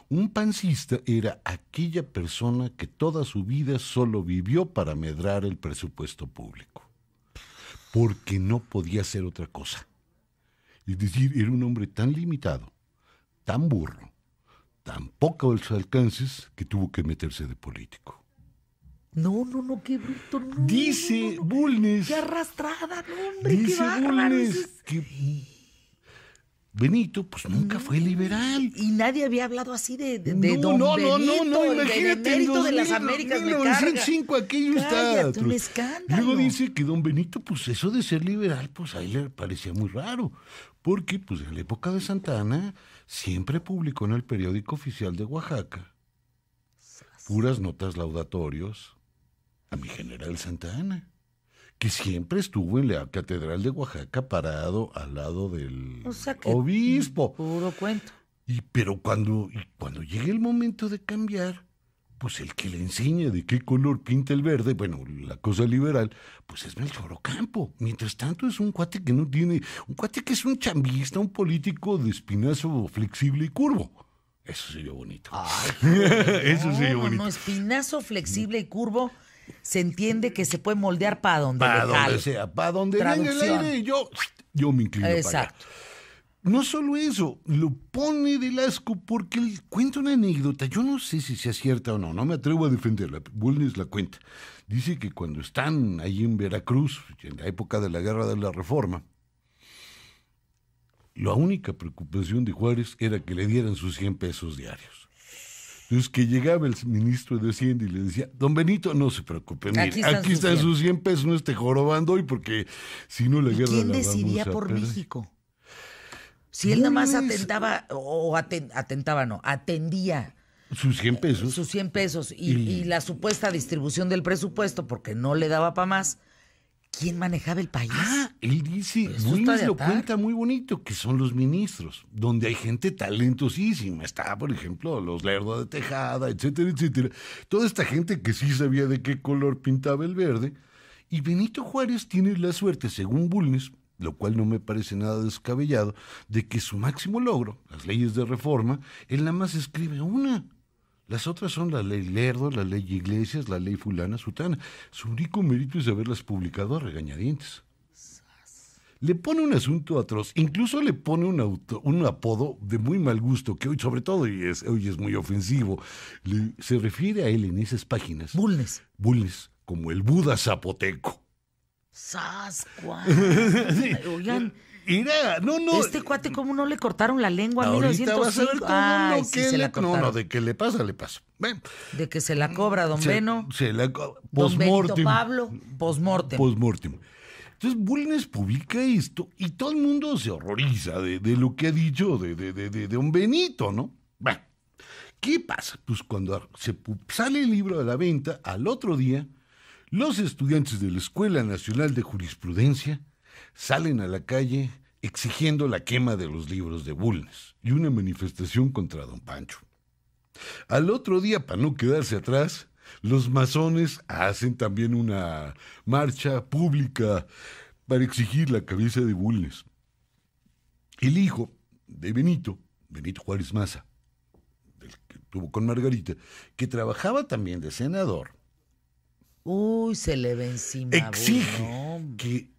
Un pancista era aquella persona que toda su vida solo vivió para medrar el presupuesto público. Porque no podía hacer otra cosa. Es decir, era un hombre tan limitado, tan burro, tan pocos alcances que tuvo que meterse de político. No, qué bruto. No, Dice no. Bulnes, Qué arrastrada, no, hombre, qué dice bárbaro. Bulnes que Benito pues nunca fue liberal. Y nadie había hablado así de No, don no, Benito, el imagínate, benemérito de las 2000, Américas, me carga. 1905 aquello está Cállate, un atroz. escándalo. Luego dice que don Benito, pues eso de ser liberal, pues a él le parecía muy raro, porque pues en la época de Santa Anna siempre publicó en el periódico oficial de Oaxaca puras notas laudatorios a mi general Santa Anna, que siempre estuvo en la catedral de Oaxaca parado al lado del O sea que- obispo. Puro cuento. Pero cuando llegue el momento de cambiar, pues el que le enseña de qué color pinta el verde, bueno, la cosa liberal, pues es Melchor Ocampo. Mientras tanto es un cuate que no tiene, un cuate que es un chambista, un político de espinazo flexible y curvo. Eso sería bonito. Eso sería bonito. No, espinazo flexible y curvo. Se entiende que se puede moldear para donde Para le jale. donde sea, para donde venga el Traducción. aire, yo me inclino para allá. Exacto. No solo eso, lo pone del asco porque él cuenta una anécdota. Yo no sé si sea cierta o no, no me atrevo a defenderla. Bulnes la cuenta. Dice que cuando están ahí en Veracruz, en la época de la Guerra de la Reforma, la única preocupación de Juárez era que le dieran sus 100 pesos diarios. Entonces que llegaba el ministro de Hacienda y le decía, don Benito, no se preocupe, mire, aquí están sus 100 pesos, no esté jorobando hoy porque si no la ¿Y guerra quién la decidía vamos a por perder". México? Si él nada más Bulnes. atendía Sus 100 pesos. sus 100 pesos y la supuesta distribución del presupuesto porque no le daba para más, ¿quién manejaba el país? Él dice, Eso está Bulnes de lo atar. cuenta muy bonito, que son los ministros, donde hay gente talentosísima. Está, por ejemplo, los Lerdo de Tejada, etcétera, etcétera. Toda esta gente que sí sabía de qué color pintaba el verde. Y Benito Juárez tiene la suerte, según Bulnes, lo cual no me parece nada descabellado, de que su máximo logro, las leyes de reforma, él nada más escribe una. Las otras son la ley Lerdo, la ley Iglesias, la ley fulana, sutana. Su único mérito es haberlas publicado a regañadientes. Le pone un asunto atroz, incluso le pone un apodo de muy mal gusto, que hoy sobre todo hoy es muy ofensivo. Se refiere a él en esas páginas, Bulnes. Bulnes, como el Buda zapoteco. ¡Sascuas! Oigan, No. este cuate, ¿cómo no le cortaron la lengua en Ahorita vas a ver 1905? cómo Ay, no, sí, que se le... la No, cortaron. de que le pasa, le pasa. Ven, De que se la cobra don Beno. Se la Don Benito postmortem. Pablo, postmortem. Postmortem. Entonces Bulnes publica esto y todo el mundo se horroriza de lo que ha dicho de don Benito, ¿no? Bueno, ¿qué pasa? Pues cuando sale el libro a la venta, al otro día, los estudiantes de la Escuela Nacional de Jurisprudencia salen a la calle exigiendo la quema de los libros de Bulnes y una manifestación contra don Pancho. Al otro día, para no quedarse atrás, los masones hacen también una marcha pública para exigir la cabeza de Bulnes. El hijo de Benito Juárez Maza, del que tuvo con Margarita, que trabajaba también de senador, Uy, se le ve encima. exige no. que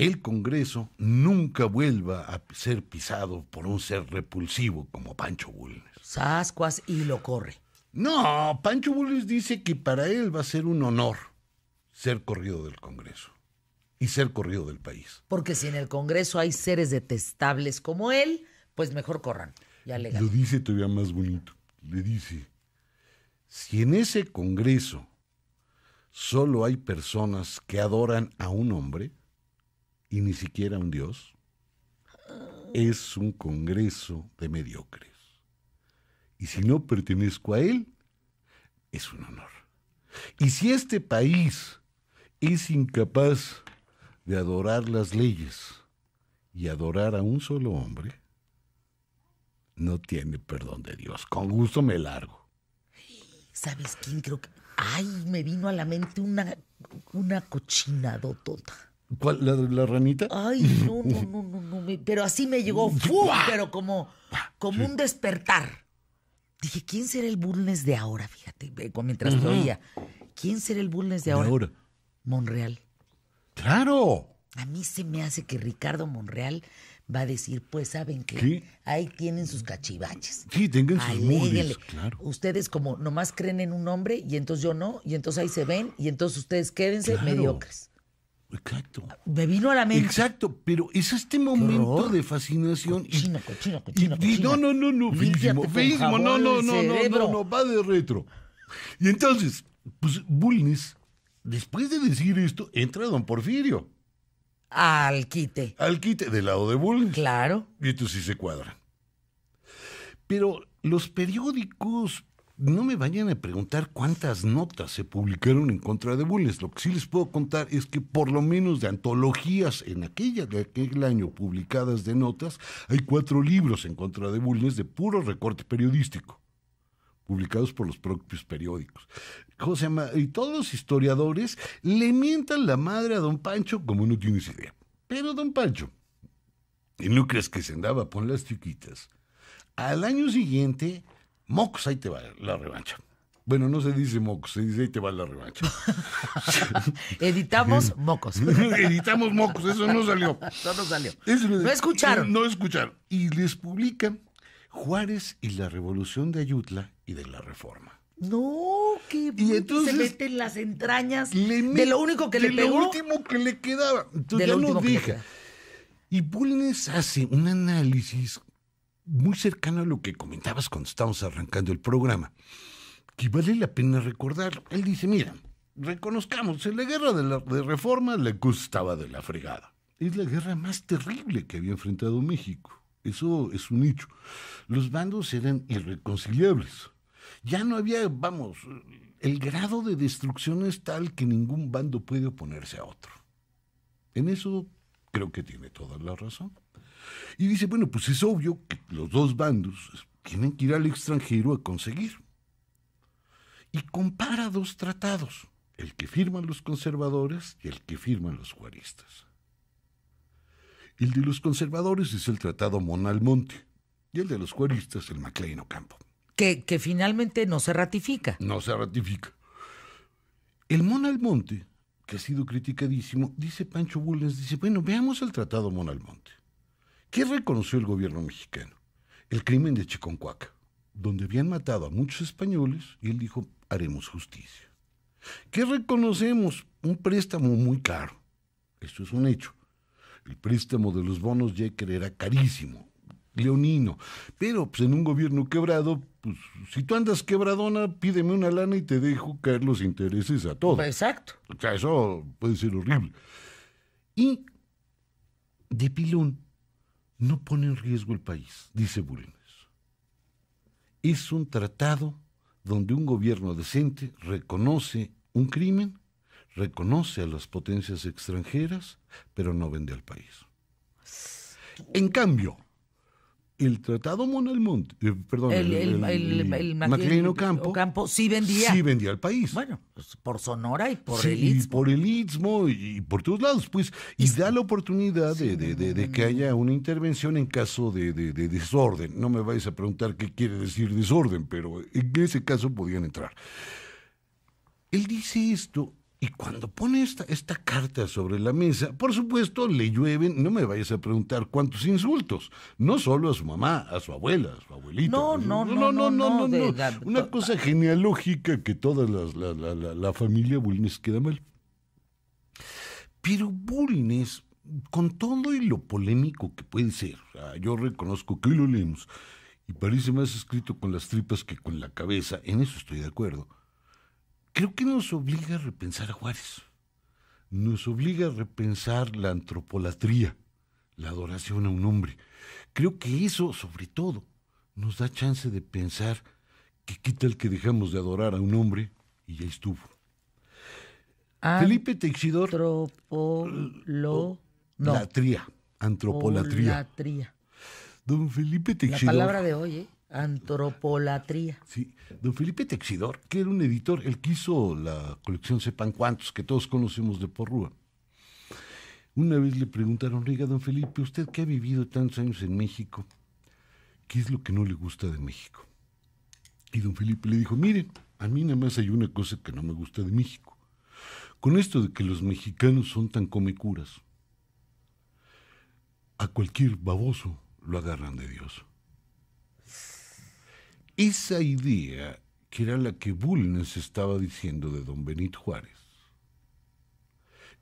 el Congreso nunca vuelva a ser pisado por un ser repulsivo como Pancho Bulnes. Sascuas y lo corre. No, Pancho Bulnes dice que para él va a ser un honor ser corrido del Congreso y ser corrido del país. Porque si en el Congreso hay seres detestables como él, pues mejor corran. Ya legal. Lo dice todavía más bonito. Le dice, si en ese Congreso solo hay personas que adoran a un hombre y ni siquiera a un dios, es un Congreso de mediocres. Y si no pertenezco a él, es un honor. Y si este país es incapaz de adorar las leyes y adorar a un solo hombre, no tiene perdón de Dios. Con gusto me largo. ¿Sabes quién? Creo que... Ay, me vino a la mente una cochinadotota. ¿Cuál? ¿La ranita? Ay, no, pero así me llegó, ¡fum! Pero como un despertar. Dije, ¿quién será el Bulnes de ahora? Fíjate, mientras te oía. ¿Quién será el Bulnes de ahora? Monreal. ¡Claro! A mí se me hace que Ricardo Monreal va a decir, pues, ¿saben qué? ¿Qué? Ahí tienen sus cachivaches. Sí, tengan sus Aléguenle. moldes, claro. Ustedes como nomás creen en un hombre y entonces yo no, y entonces ahí se ven, y entonces ustedes quédense Claro. mediocres. Exacto. Me vino a la mente. Exacto, pero es este momento horror. de fascinación. Cochino. No, Límpiate feísimo, con jabón el cerebro. no, va de retro. Y entonces, pues Bulnes, después de decir esto, entra don Porfirio Al quite. al quite del lado de Bulnes. Claro. Y entonces sí se cuadran. Pero los periódicos, no me vayan a preguntar cuántas notas se publicaron en contra de Bulnes. Lo que sí les puedo contar es que por lo menos de antologías de aquel año publicadas de notas, hay 4 libros en contra de Bulnes de puro recorte periodístico, publicados por los propios periódicos. ¿Cómo se llama? Y todos los historiadores le mientan la madre a don Pancho como no tienes idea. Pero don Pancho, y no crees que se andaba por las chiquitas, al año siguiente, mocos, ahí te va la revancha. Bueno, no se dice mocos, se dice ahí te va la revancha. Editamos mocos. Editamos mocos, eso no salió. No nos salió. Eso No escucharon. No escucharon. Y les publican Juárez y la Revolución de Ayutla y de la Reforma. No, que Y entonces se mete en las entrañas Le de lo único que le de pegó. lo último que le quedaba. Entonces De ya lo no último que le deja. queda. Y Bulnes hace un análisis muy cercano a lo que comentabas cuando estábamos arrancando el programa, que vale la pena recordar. Él dice, mira, reconozcamos, en la guerra de Reforma la cosa estaba de la fregada. Es la guerra más terrible que había enfrentado México. Eso es un hecho. Los bandos eran irreconciliables. Ya no había, el grado de destrucción es tal que ningún bando puede oponerse a otro. En eso creo que tiene toda la razón. Y dice, bueno, pues es obvio que los dos bandos tienen que ir al extranjero a conseguir. Y compara 2 tratados, el que firman los conservadores y el que firman los juaristas. El de los conservadores es el Tratado Mon-Almonte y el de los juaristas el MacLean Ocampo. Que finalmente no se ratifica. No se ratifica. El Mon-Almonte, que ha sido criticadísimo, dice Pancho Bulnes, dice, bueno, veamos el Tratado Mon-Almonte. ¿Qué reconoció el gobierno mexicano? El crimen de Chiconcuaca, donde habían matado a muchos españoles, y él dijo, haremos justicia. ¿Qué reconocemos? Un préstamo muy caro. Esto es un hecho. El préstamo de los bonos Jecker era carísimo, leonino, pero pues en un gobierno quebrado, pues si tú andas quebradona, pídeme una lana y te dejo caer los intereses a todo. Exacto. O sea, eso puede ser horrible. Y de pilón no pone en riesgo el país, dice Bulnes. Es un tratado donde un gobierno decente reconoce un crimen, reconoce a las potencias extranjeras, pero no vende al país. En cambio, el Tratado Mon-Almonte, el MacLean Ocampo sí vendía. Sí vendía al país. Bueno, pues por Sonora y por Sí, el y Istmo. por el Istmo y por todos lados, pues, y da la oportunidad de que haya una intervención en caso de desorden. No me vais a preguntar qué quiere decir desorden, pero en ese caso podían entrar. Él dice esto Y cuando pone esta carta sobre la mesa, por supuesto, le llueven, no me vayas a preguntar cuántos insultos, no solo a su mamá, a su abuela, a su abuelita. No. Una cosa genealógica que toda la familia Bulnes queda mal. Pero Bulnes, con todo y lo polémico que puede ser, yo reconozco que hoy lo leemos, y parece más escrito con las tripas que con la cabeza, en eso estoy de acuerdo. Creo que nos obliga a repensar a Juárez. Nos obliga a repensar la antropolatría, la adoración a un hombre. Creo que eso, sobre todo, nos da chance de pensar que qué tal que dejamos de adorar a un hombre y ya estuvo. Felipe Teixidor... Antropolatría. Don Felipe Teixidor... La palabra de hoy, antropolatría. Sí, don Felipe Teixidor, que era un editor, el que hizo la colección Sepan Cuántos, que todos conocemos de Porrúa. Una vez le preguntaron, oiga, don Felipe, usted que ha vivido tantos años en México, ¿qué es lo que no le gusta de México? Y don Felipe le dijo, miren, a mí nada más hay una cosa que no me gusta de México. Con esto de que los mexicanos son tan comecuras, a cualquier baboso lo agarran de Dios. Esa idea, que era la que Bulnes estaba diciendo de don Benito Juárez,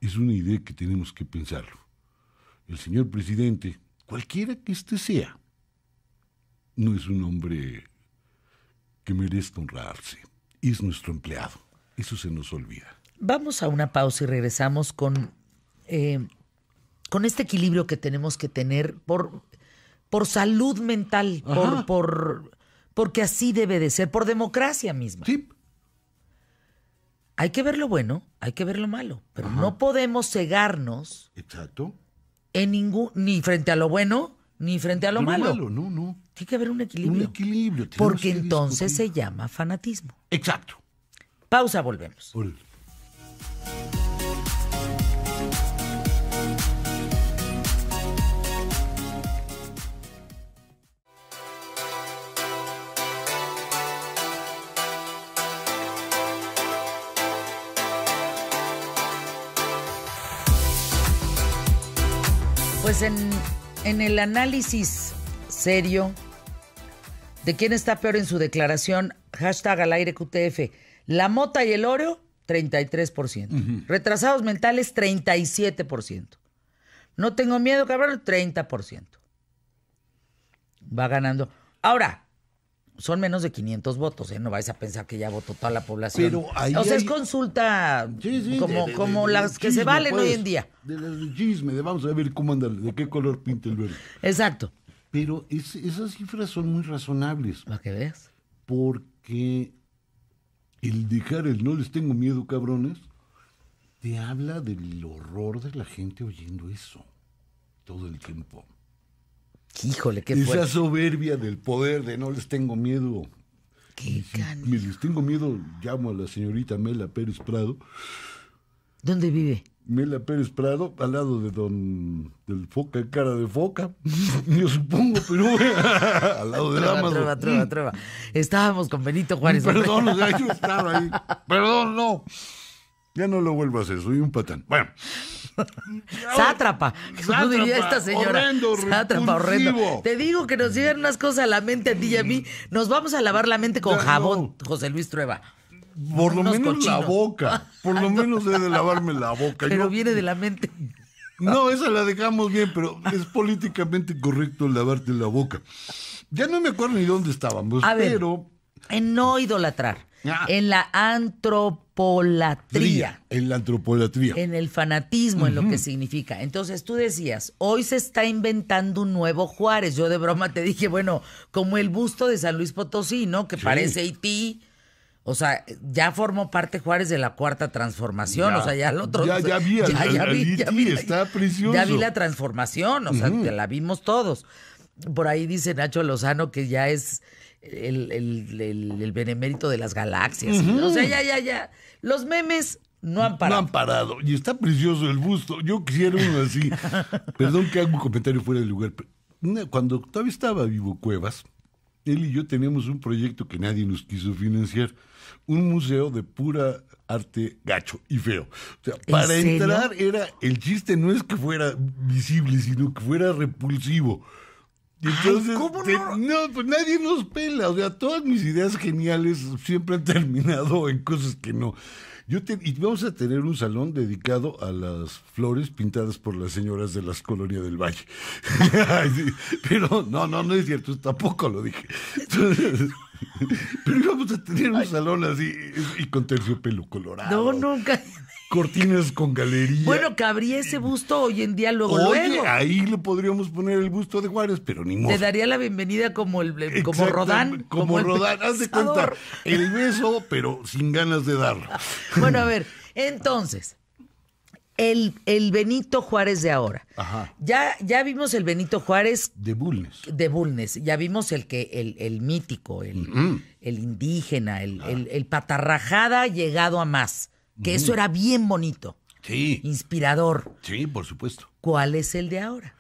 es una idea que tenemos que pensarlo. El señor presidente, cualquiera que éste sea, no es un hombre que merezca honrarse. Es nuestro empleado. Eso se nos olvida. Vamos a una pausa y regresamos con este equilibrio que tenemos que tener por salud mental, porque así debe de ser, por democracia misma. Sí. Hay que ver lo bueno, hay que ver lo malo, pero no podemos cegarnos. Exacto. Ni frente a lo bueno, ni frente a lo malo. No. Tiene que haber un equilibrio. Un equilibrio. Porque entonces se llama fanatismo. Exacto. Pausa, volvemos. Órale. Pues en el análisis serio de quién está peor en su declaración, hashtag al aire QTF, la mota y el oro, 33%. Retrasados mentales, 37%. No tengo miedo, cabrón, 30%. Va ganando. Ahora, son menos de 500 votos, ¿eh? No vais a pensar que ya votó toda la población. Pero ahí es consulta como las que se valen hoy en día. De chisme, vamos a ver cómo anda, de qué color pinta el verde. Exacto. Pero esas cifras son muy razonables. Para que veas. Porque el dejar el no les tengo miedo, cabrones, te habla del horror de la gente oyendo eso todo el tiempo. Híjole, qué fuerte. fuerte. Esa soberbia del poder de no les tengo miedo. Qué Si les tengo miedo, llamo a la señorita Mela Pérez Prado. ¿Dónde vive? Mela Pérez Prado, al lado de del Foca, cara de foca. Yo supongo, pero al lado del Amazon. Trova. Estábamos con Benito Juárez. Perdón, yo estaba ahí. Perdón, no. Ya no lo vuelvo a hacer, soy un patán. Bueno. Sátrapa, como diría esta señora. Horrendo, sátrapa, horrendo. Te digo que nos llegan unas cosas a la mente a ti y a mí. Nos vamos a lavar la mente con jabón, José Luis Trueba. Por lo menos la boca. Por lo menos he de lavarme la boca. Pero viene de la mente. No, esa la dejamos bien, pero es políticamente correcto lavarte la boca. Ya no me acuerdo ni dónde estábamos, pero... En no idolatrar. En la antropolatría. En la antropolatría. En el fanatismo, en lo que significa. Entonces tú decías, hoy se está inventando un nuevo Juárez. Yo de broma te dije, bueno, como el busto de San Luis Potosí, ¿no? Que parece Haití. O sea, ya formó parte Juárez de la Cuarta Transformación. O sea, ya el otro... Ya vi, está precioso. Ya vi la transformación, o sea, te la vimos todos. Por ahí dice Nacho Lozano que ya es... El benemérito de las galaxias. O sea, ya. Los memes no han parado. No han parado. Y está precioso el busto. Yo quisiera uno así. Perdón que haga un comentario fuera de lugar. Cuando todavía estaba vivo Cuevas, él y yo teníamos un proyecto que nadie nos quiso financiar. Un museo de pura arte gacho y feo. O sea, ¿En para serio? entrar el chiste no es que fuera visible, sino que fuera repulsivo. Y Ay, entonces, ¿cómo no? no, pues nadie nos pela. O sea, todas mis ideas geniales siempre han terminado en cosas que no. Y vamos a tener un salón dedicado a las flores pintadas por las señoras de las colonias del Valle. Ay, sí, pero no es cierto, tampoco lo dije. Entonces, pero íbamos a tener un salón así y con terciopelo colorado. No, nunca. Cortinas con galería. Bueno, cabría ese busto hoy en día, luego. Ahí le podríamos poner el busto de Juárez, pero ni modo. Te daría la bienvenida como Exacto, Rodán. Como el Rodán, haz de pensador. cuenta, el beso, pero sin ganas de darlo. Bueno, a ver, entonces, el Benito Juárez de ahora. Ajá. Ya vimos el Benito Juárez De Bulnes. de Bulnes, ya vimos el mítico, el indígena, el patarrajada llegado a más, que eso era bien bonito, Sí, inspirador. sí, por supuesto. ¿Cuál es el de ahora?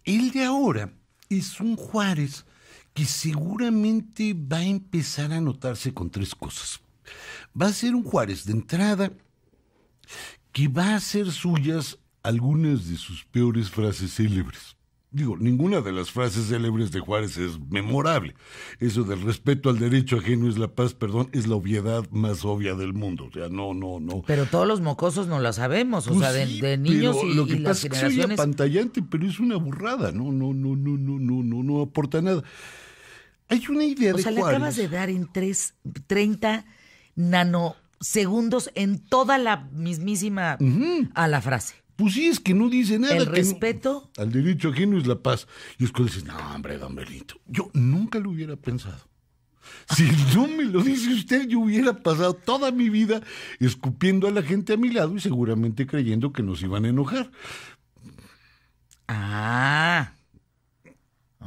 El de ahora es un Juárez que seguramente va a empezar a notarse con tres cosas. Va a ser un Juárez de entrada que va a hacer suyas algunas de sus peores frases célebres. Digo, ninguna de las frases célebres de Juárez es memorable. Eso del respeto al derecho ajeno es la paz, perdón, es la obviedad más obvia del mundo. O sea, no. Pero todos los mocosos no lo sabemos, o Pues sea, de, sí, de niños pero y, lo que y las pasa es que soy generaciones. apantallante, pero es una burrada. No aporta nada. Hay una idea O de sea, le Juárez. acabas de dar en 30 nanosegundos en toda la mismísima a la frase. Pues sí, es que no dice nada. El que respeto. al derecho ajeno es la paz. Y es cuando dices, no, hombre, don Benito. Yo nunca lo hubiera pensado. Si no me lo dice usted, yo hubiera pasado toda mi vida escupiendo a la gente a mi lado y seguramente creyendo que nos iban a enojar.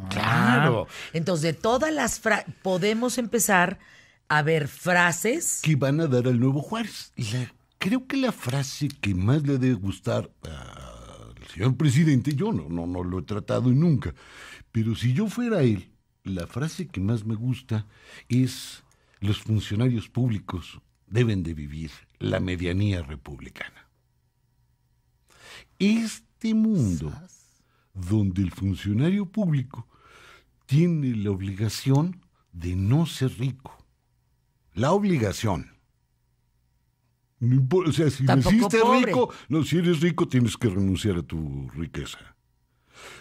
Claro. Entonces, de todas las podemos empezar a ver frases. Que van a dar al nuevo Juárez. Creo que la frase que más le debe gustar al señor presidente, yo no lo he tratado nunca, pero si yo fuera él, la frase que más me gusta es: los funcionarios públicos deben de vivir la medianía republicana. Este mundo donde el funcionario público tiene la obligación de no ser rico. La obligación. No importa, o sea, si Tampoco naciste pobre. rico, no, si eres rico tienes que renunciar a tu riqueza.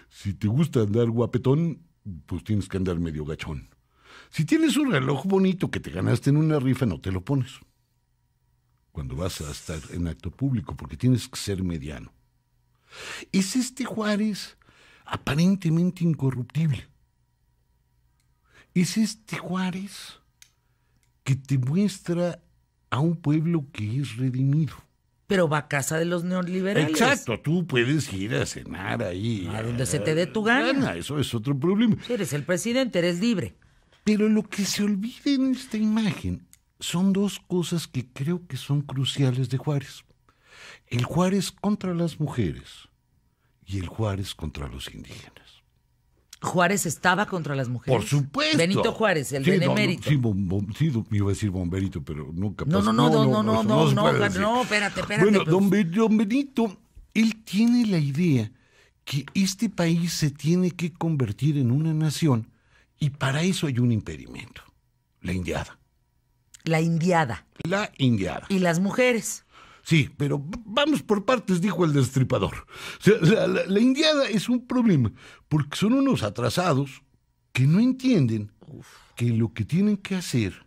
Si te gusta andar guapetón, pues tienes que andar medio gachón. Si tienes un reloj bonito que te ganaste en una rifa, no te lo pones cuando vas a estar en acto público, porque tienes que ser mediano. Es este Juárez aparentemente incorruptible. Es este Juárez que te muestra a un pueblo que es redimido. Pero va a casa de los neoliberales. Exacto, tú puedes ir a cenar ahí. A donde se te dé tu gana. Eso es otro problema. Si eres el presidente, eres libre. Pero lo que se olvida en esta imagen son dos cosas que creo que son cruciales de Juárez. El Juárez contra las mujeres y el Juárez contra los indígenas. Juárez estaba contra las mujeres. Por supuesto. Benito Juárez, el Sí, benemérito. Sí, iba a decir bomberito, pero nunca No, pasó. no, espérate. Bueno, pues. don Benito, él tiene la idea que este país se tiene que convertir en una nación y para eso hay un impedimento, la indiada. La indiada. La indiada. Y las mujeres. Sí, pero vamos por partes, dijo el destripador. O sea, la indiada es un problema, porque son unos atrasados que no entienden que lo que tienen que hacer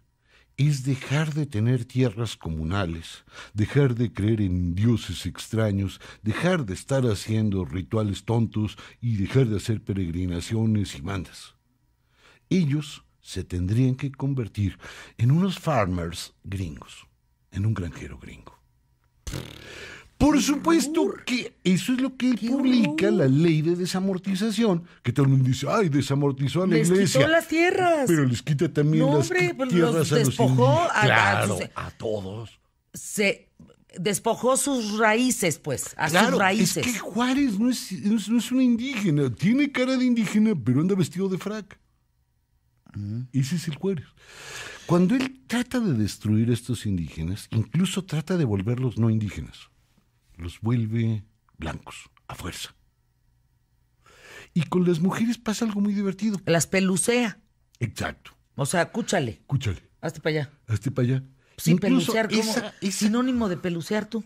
es dejar de tener tierras comunales, dejar de creer en dioses extraños, dejar de estar haciendo rituales tontos y dejar de hacer peregrinaciones y mandas. Ellos se tendrían que convertir en unos farmers gringos, en un granjero gringo. Por supuesto que eso es lo que él publica, la ley de desamortización, que todo el mundo dice, ay, desamortizó a la Les iglesia. quitó las tierras. Pero les quita también No, las hombre, pues tierras los a los despojó indígenas. Claro, sus- a todos. Se despojó sus raíces, pues, a Claro, sus raíces. es que Juárez no es un indígena. Tiene cara de indígena, pero anda vestido de frac. Ese es el Juárez. Cuando él trata de destruir a estos indígenas, incluso trata de volverlos no indígenas. Los vuelve blancos, a fuerza. Y con las mujeres pasa algo muy divertido. Las pelucea. Exacto. O sea, escúchale. Escúchale. Hazte para allá. Hazte para allá. Sí, Incluso pelucear, ¿cómo? Sinónimo de pelucear tú.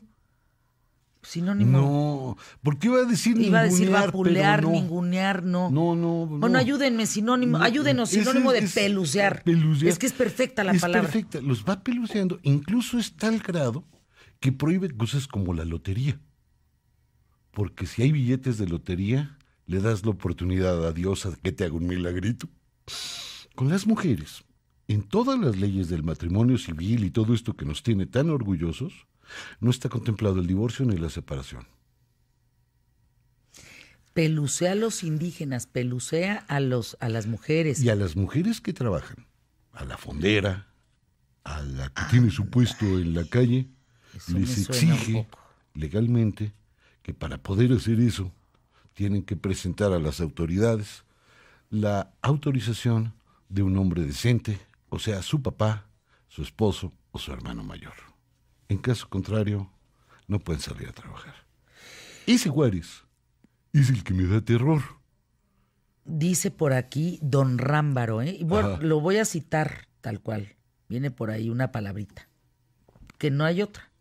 Sinónimo. No, porque iba a decir Iba a decir ningunear, vapulear, pero no. ningunear, no. No. Bueno, ayúdenme, sinónimo. No, Ayúdenos, ese sinónimo de es pelucear. pelucear. Es que es perfecta la Es palabra. perfecta, los va peluceando. Incluso es tal grado que prohíbe cosas como la lotería. Porque si hay billetes de lotería, le das la oportunidad a Dios a que te haga un milagrito. Con las mujeres, en todas las leyes del matrimonio civil y todo esto que nos tiene tan orgullosos, no está contemplado el divorcio ni la separación. Pelucea a los indígenas, pelucea a las mujeres. Y a las mujeres que trabajan, a la fondera, a la que tiene su puesto en la calle, Eso me les suena un exige poco. legalmente que para poder hacer eso tienen que presentar a las autoridades la autorización de un hombre decente, o sea, su papá, su esposo o su hermano mayor. En caso contrario, no pueden salir a trabajar. Ese Juárez es el que me da terror. Dice por aquí don Rámbaro, ¿eh? Y bueno, Ajá. lo voy a citar tal cual. Viene por ahí una palabrita, que no hay otra.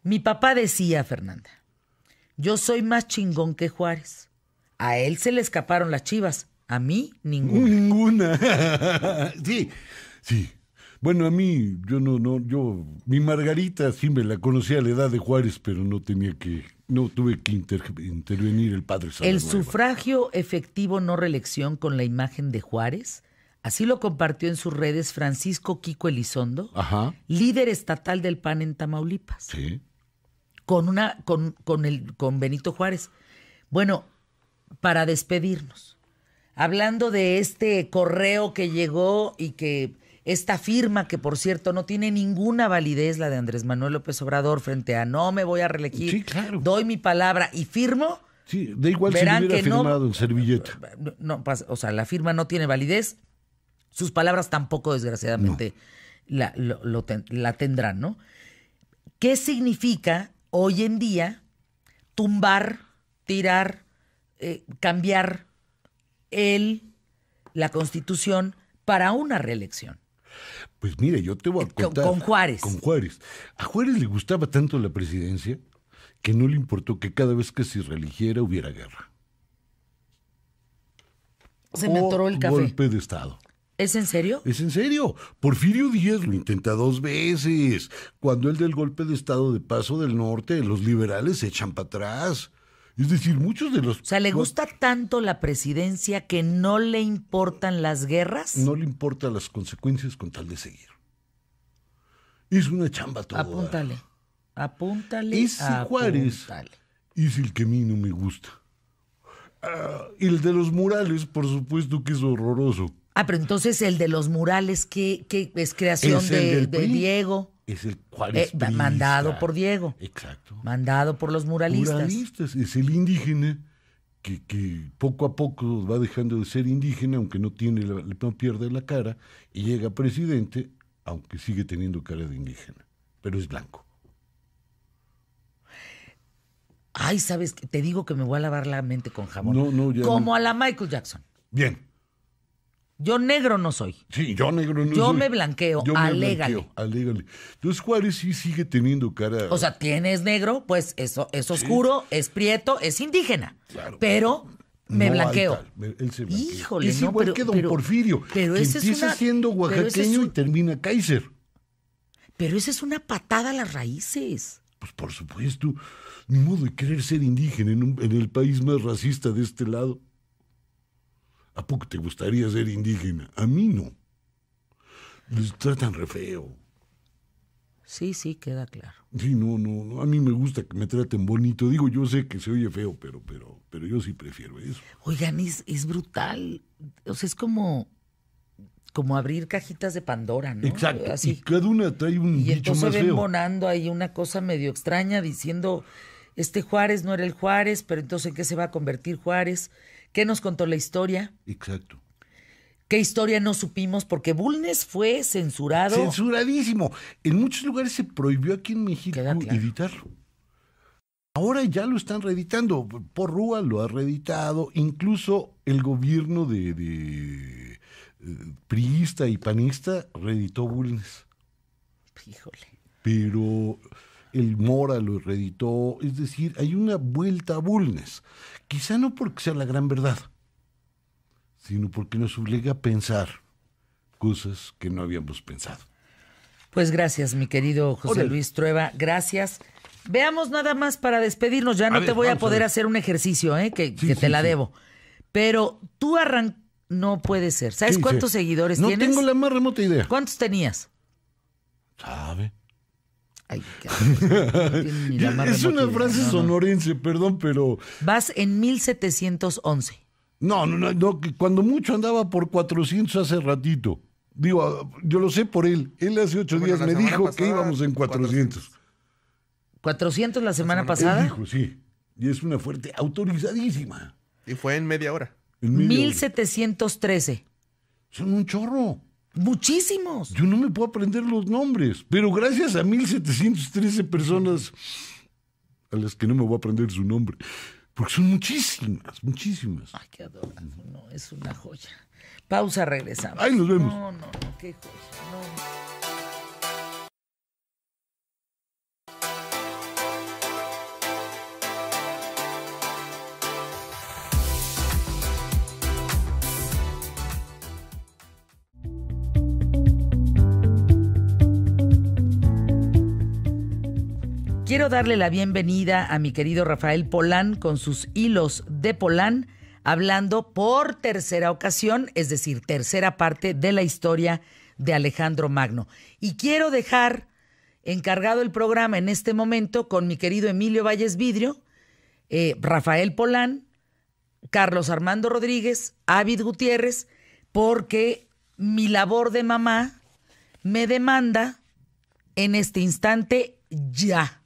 Mi papá decía, Fernanda, yo soy más chingón que Juárez. A él se le escaparon las chivas, a mí ninguna. Ninguna. Sí. Bueno, a mí, mi Margarita sí me la conocí a la edad de Juárez, pero no tuve que intervenir el padre Salanueva. El sufragio efectivo no reelección con la imagen de Juárez, así lo compartió en sus redes Francisco Kiko Elizondo, Ajá, líder estatal del PAN en Tamaulipas. sí. con Benito Juárez. Bueno, para despedirnos, hablando de este correo que llegó y que esta firma, que por cierto no tiene ninguna validez, la de Andrés Manuel López Obrador, frente a no me voy a reelegir, Sí, claro. doy mi palabra y firmo. Sí, da igual si Verán lo hubiera que no- firmado en servilleta. No, o sea, la firma no tiene validez, sus palabras tampoco, desgraciadamente, la tendrán, ¿no? ¿Qué significa hoy en día tumbar, tirar, cambiar la Constitución para una reelección? Pues mire, yo te voy a contar. Con Juárez. Con Juárez. A Juárez le gustaba tanto la presidencia que no le importó que cada vez que se reeligiera hubiera guerra. Se me atoró el café. Golpe de Estado. ¿Es en serio? Es en serio. Porfirio Díaz lo intenta 2 veces. Cuando el del golpe de Estado de Paso del Norte, los liberales se echan para atrás. Es decir, muchos de los... O sea, ¿le gusta tanto la presidencia que no le importan las guerras? No le importan las consecuencias con tal de seguir. Es una chamba toda. Apúntale. Ese Juárez apúntale. es el que a mí no me gusta. Y el de los murales, por supuesto que es horroroso. Ah, pero entonces el de los murales, ¿qué es creación Es el del de PRI. Diego? Es el Juárez priista. Mandado por Diego. Exacto. Mandado por los muralistas. Muralistas. Es el indígena que poco a poco va dejando de ser indígena, aunque no pierde la cara, y llega presidente, aunque sigue teniendo cara de indígena. Pero es blanco. Ay, ¿sabes qué? Te digo que me voy a lavar la mente con jabón. No, ya Como no. a la Michael Jackson. Bien. Yo negro no soy. Sí, yo negro no Yo soy. me blanqueo, alégale. Alégale. Entonces Juárez sí sigue teniendo cara... O sea, tienes negro, pues eso es oscuro, es prieto, es indígena. Claro. Pero me no blanqueo. alta, él se blanquea. Híjole, es no, igual pero- que don pero- Porfirio, pero que ese es empieza una- siendo pero ese es oaxaqueño un- y termina Kaiser. Pero esa es una patada a las raíces. Pues por supuesto, ni modo de querer ser indígena en el país más racista de este lado. ¿A poco te gustaría ser indígena? A mí no. Les tratan re feo. Sí, queda claro. Sí, no. A mí me gusta que me traten bonito. Digo, yo sé que se oye feo, pero yo sí prefiero eso. Oigan, es brutal. O sea, es como abrir cajitas de Pandora, ¿no? Exacto. Así. Y cada una trae un Y bicho entonces más ven feo. bonando ahí una cosa medio extraña diciendo, este Juárez no era el Juárez, pero entonces ¿en qué se va a convertir Juárez? ¿Qué nos contó la historia? Exacto. ¿Qué historia no supimos? Porque Bulnes fue censurado. Censuradísimo. En muchos lugares se prohibió aquí en México Queda claro. editarlo. Ahora ya lo están reeditando. Porrúa lo ha reeditado. Incluso el gobierno de priista y panista reeditó Bulnes. Híjole. Pero el Mora lo reeditó. Es decir, hay una vuelta a Bulnes. Quizá no porque sea la gran verdad, sino porque nos obliga a pensar cosas que no habíamos pensado. Pues gracias, mi querido José Órale. Luis Trueba, gracias. Veamos nada más para despedirnos, ya no ver, te voy a vamos a poder ver. hacer un ejercicio, que Sí, te sí, la sí. debo. Pero tú no puede ser. ¿Sabes Sí, cuántos sí. seguidores No tienes? tengo la más remota idea. ¿Cuántos tenías? ¿Sabe? Ay, cabrón, no tienes ni la más Es remota una idea. frase No, no. sonorense, perdón, pero... Vas en 1711. No, que cuando mucho andaba por 400 hace ratito. Digo, yo lo sé por él. Él hace 8 Bueno, días la me semana dijo que pasada, íbamos en 400. 400 la semana semana pasada. Él dijo, sí. Y es una fuerte autorizadísima. Y fue en media hora. En media hora. 1713. Son un chorro. Muchísimos. Yo no me puedo aprender los nombres, pero gracias a 1713 personas a las que no me voy a aprender su nombre, porque son muchísimas, muchísimas. Ay, qué adorable. No, es una joya. Pausa, regresamos. Ahí nos vemos. No, qué joya. No. Quiero darle la bienvenida a mi querido Rafael Polán con sus hilos de Polán, hablando por tercera ocasión, es decir, tercera parte de la historia de Alejandro Magno. Y quiero dejar encargado el programa en este momento con mi querido Emilio Valles Vidrio, Rafael Polán, Carlos Armando Rodríguez, Ávid Gutiérrez, porque mi labor de mamá me demanda en este instante ya.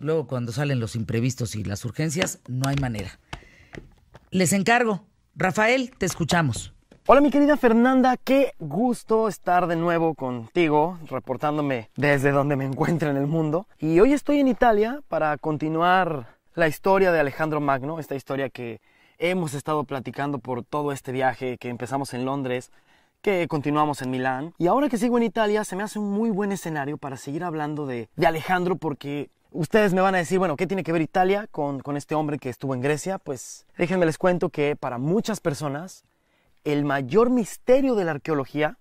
Luego cuando salen los imprevistos y las urgencias, no hay manera. Les encargo. Rafael, te escuchamos. Hola mi querida Fernanda, qué gusto estar de nuevo contigo, reportándome desde donde me encuentro en el mundo. Y hoy estoy en Italia para continuar la historia de Alejandro Magno, esta historia que hemos estado platicando por todo este viaje que empezamos en Londres, que continuamos en Milán. Y ahora que sigo en Italia se me hace un muy buen escenario para seguir hablando de Alejandro, porque ustedes me van a decir, bueno, ¿qué tiene que ver Italia con este hombre que estuvo en Grecia? Pues déjenme les cuento que para muchas personas el mayor misterio de la arqueología,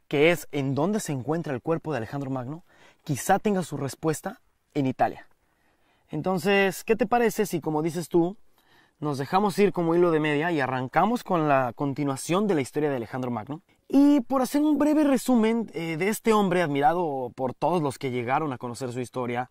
que es en dónde se encuentra el cuerpo de Alejandro Magno, quizá tenga su respuesta en Italia. Entonces, ¿qué te parece si, como dices tú, nos dejamos ir como hilo de media y arrancamos con la continuación de la historia de Alejandro Magno? Y por hacer un breve resumen de este hombre admirado por todos los que llegaron a conocer su historia,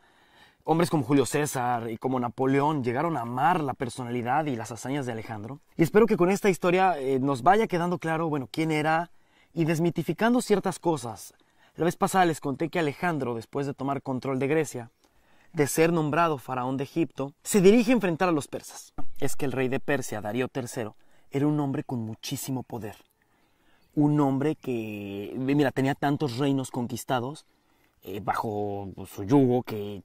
hombres como Julio César y como Napoleón llegaron a amar la personalidad y las hazañas de Alejandro. Y espero que con esta historia nos vaya quedando claro, bueno, quién era y desmitificando ciertas cosas. La vez pasada les conté que Alejandro, después de tomar control de Grecia, de ser nombrado faraón de Egipto, se dirige a enfrentar a los persas. Es que el rey de Persia, Darío III, era un hombre con muchísimo poder. Un hombre que, mira, tenía tantos reinos conquistados bajo su yugo que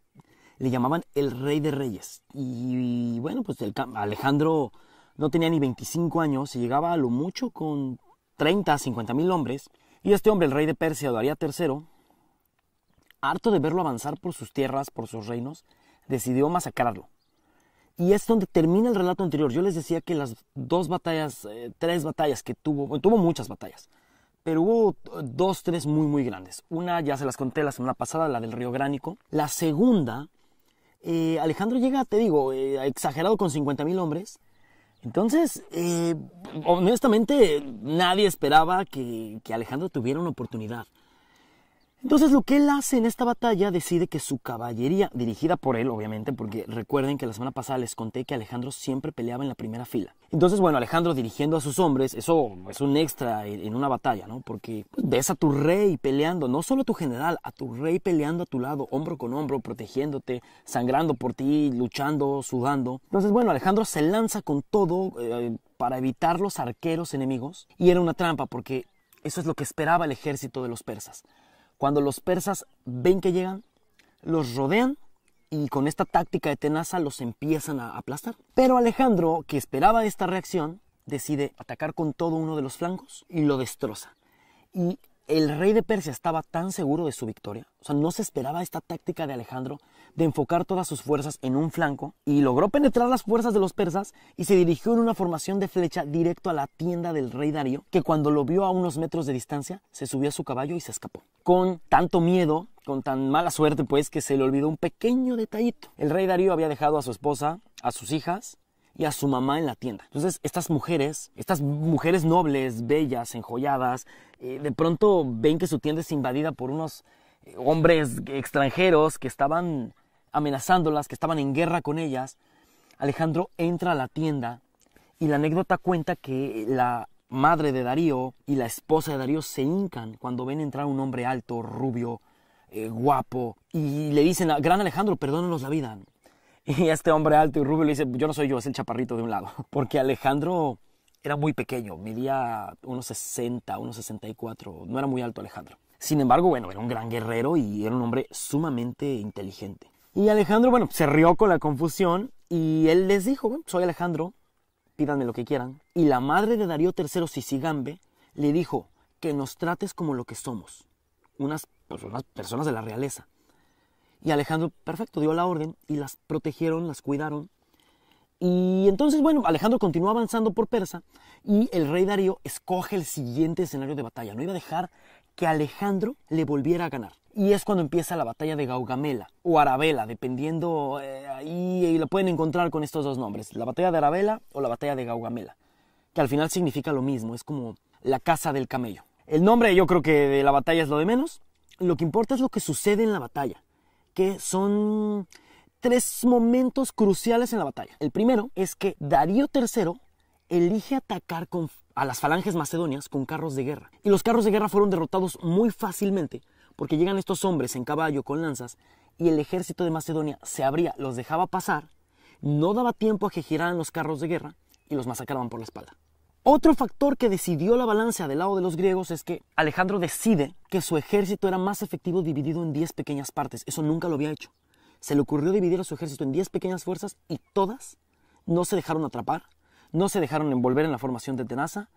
le llamaban el rey de reyes. Y bueno, pues Alejandro no tenía ni 25 años y llegaba a lo mucho con 30 a 50 mil hombres. Y este hombre, el rey de Persia, Darío III, harto de verlo avanzar por sus tierras, por sus reinos, decidió masacrarlo. Y es donde termina el relato anterior. Yo les decía que las tres batallas que tuvo muchas batallas, pero hubo 2, 3 muy, muy grandes. Una ya se las conté la semana pasada, la del río Gránico. La segunda, Alejandro llega, te digo, exagerado con 50 mil hombres. Entonces, honestamente, nadie esperaba que Alejandro tuviera una oportunidad. Entonces lo que él hace en esta batalla, decide que su caballería, dirigida por él obviamente, porque recuerden que la semana pasada les conté que Alejandro siempre peleaba en la primera fila. Entonces bueno, Alejandro dirigiendo a sus hombres, eso es un extra en una batalla, ¿no? Porque pues, ves a tu rey peleando, no solo a tu general, a tu rey peleando a tu lado, hombro con hombro, protegiéndote, sangrando por ti, luchando, sudando. Entonces bueno, Alejandro se lanza con todo para evitar los arqueros enemigos, y era una trampa porque eso es lo que esperaba el ejército de los persas. Cuando los persas ven que llegan, los rodean y con esta táctica de tenaza los empiezan a aplastar. Pero Alejandro, que esperaba esta reacción, decide atacar con todo uno de los flancos y lo destroza. Y el rey de Persia estaba tan seguro de su victoria, o sea, no se esperaba esta táctica de Alejandro de enfocar todas sus fuerzas en un flanco, y logró penetrar las fuerzas de los persas y se dirigió en una formación de flecha directo a la tienda del rey Darío, que cuando lo vio a unos metros de distancia, se subió a su caballo y se escapó. Con tanto miedo, con tan mala suerte pues, que se le olvidó un pequeño detallito. El rey Darío había dejado a su esposa, a sus hijas y a su mamá en la tienda. Entonces estas mujeres nobles, bellas, enjolladas, de pronto ven que su tienda es invadida por unos hombres extranjeros que estaban amenazándolas, que estaban en guerra con ellas. Alejandro entra a la tienda y la anécdota cuenta que la madre de Darío y la esposa de Darío se hincan cuando ven entrar un hombre alto, rubio, guapo, y le dicen: gran Alejandro, perdónanos la vida. Y este hombre alto y rubio le dice: yo no soy yo, es el chaparrito de un lado. Porque Alejandro era muy pequeño, medía unos 60, unos 64, no era muy alto Alejandro. Sin embargo, bueno, era un gran guerrero y era un hombre sumamente inteligente. Y Alejandro, bueno, se rió con la confusión y él les dijo: bueno, soy Alejandro, pídanme lo que quieran. Y la madre de Darío III, Sisigambe, le dijo: que nos trates como lo que somos, unas personas de la realeza. Y Alejandro, perfecto, dio la orden y las protegieron, las cuidaron. Y entonces, bueno, Alejandro continuó avanzando por Persa y el rey Darío escoge el siguiente escenario de batalla. No iba a dejar que Alejandro le volviera a ganar. Y es cuando empieza la batalla de Gaugamela o Arabela, dependiendo, ahí lo pueden encontrar con estos dos nombres, la batalla de Arabela o la batalla de Gaugamela, que al final significa lo mismo, es como la casa del camello. El nombre yo creo que de la batalla es lo de menos, lo que importa es lo que sucede en la batalla, que son 3 momentos cruciales en la batalla. El primero es que Darío III elige atacar a las falanges macedonias con carros de guerra. Y los carros de guerra fueron derrotados muy fácilmente porque llegan estos hombres en caballo con lanzas y el ejército de Macedonia se abría, los dejaba pasar, no daba tiempo a que giraran los carros de guerra y los masacraban por la espalda. Otro factor que decidió la balanza del lado de los griegos es que Alejandro decide que su ejército era más efectivo dividido en 10 pequeñas partes. Eso nunca lo había hecho. Se le ocurrió dividir a su ejército en 10 pequeñas fuerzas y todas no se dejaron atrapar, no se dejaron envolver en la formación de tenaza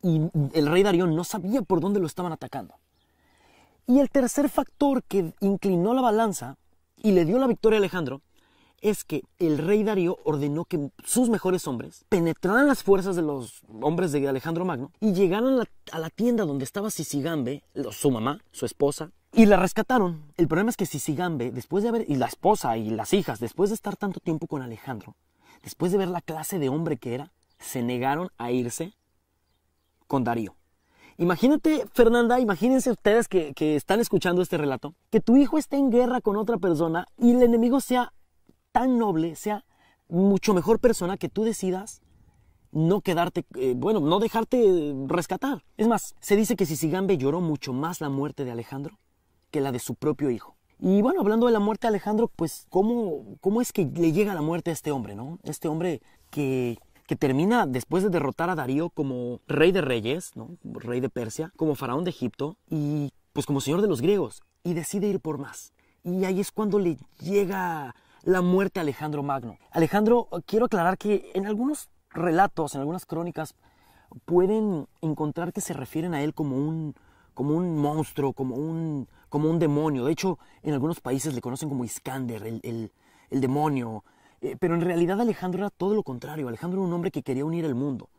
y el rey Darío no sabía por dónde lo estaban atacando. Y el tercer factor que inclinó la balanza y le dio la victoria a Alejandro es que el rey Darío ordenó que sus mejores hombres penetraran las fuerzas de los hombres de Alejandro Magno y llegaran a la tienda donde estaba Sisigambe, su mamá, su esposa, y la rescataron. El problema es que Sisigambe, y la esposa y las hijas, después de estar tanto tiempo con Alejandro, después de ver la clase de hombre que era, se negaron a irse con Darío. Imagínate, Fernanda, imagínense ustedes que están escuchando este relato, que tu hijo esté en guerra con otra persona y el enemigo sea tan noble, sea mucho mejor persona que tú decidas no no dejarte rescatar. Es más, se dice que Sisigambe lloró mucho más la muerte de Alejandro que la de su propio hijo. Y bueno, hablando de la muerte de Alejandro, pues ¿cómo es que le llega la muerte a este hombre, no? Este hombre que termina después de derrotar a Darío como rey de reyes, ¿no? Rey de Persia, como faraón de Egipto y pues como señor de los griegos, y decide ir por más. Y ahí es cuando le llega la muerte a Alejandro Magno. Alejandro, quiero aclarar que en algunos relatos, en algunas crónicas, pueden encontrar que se refieren a él como un monstruo, como un demonio. De hecho, en algunos países le conocen como Iskander, el demonio. Pero en realidad Alejandro era todo lo contrario. Alejandro era un hombre que quería unir el mundo.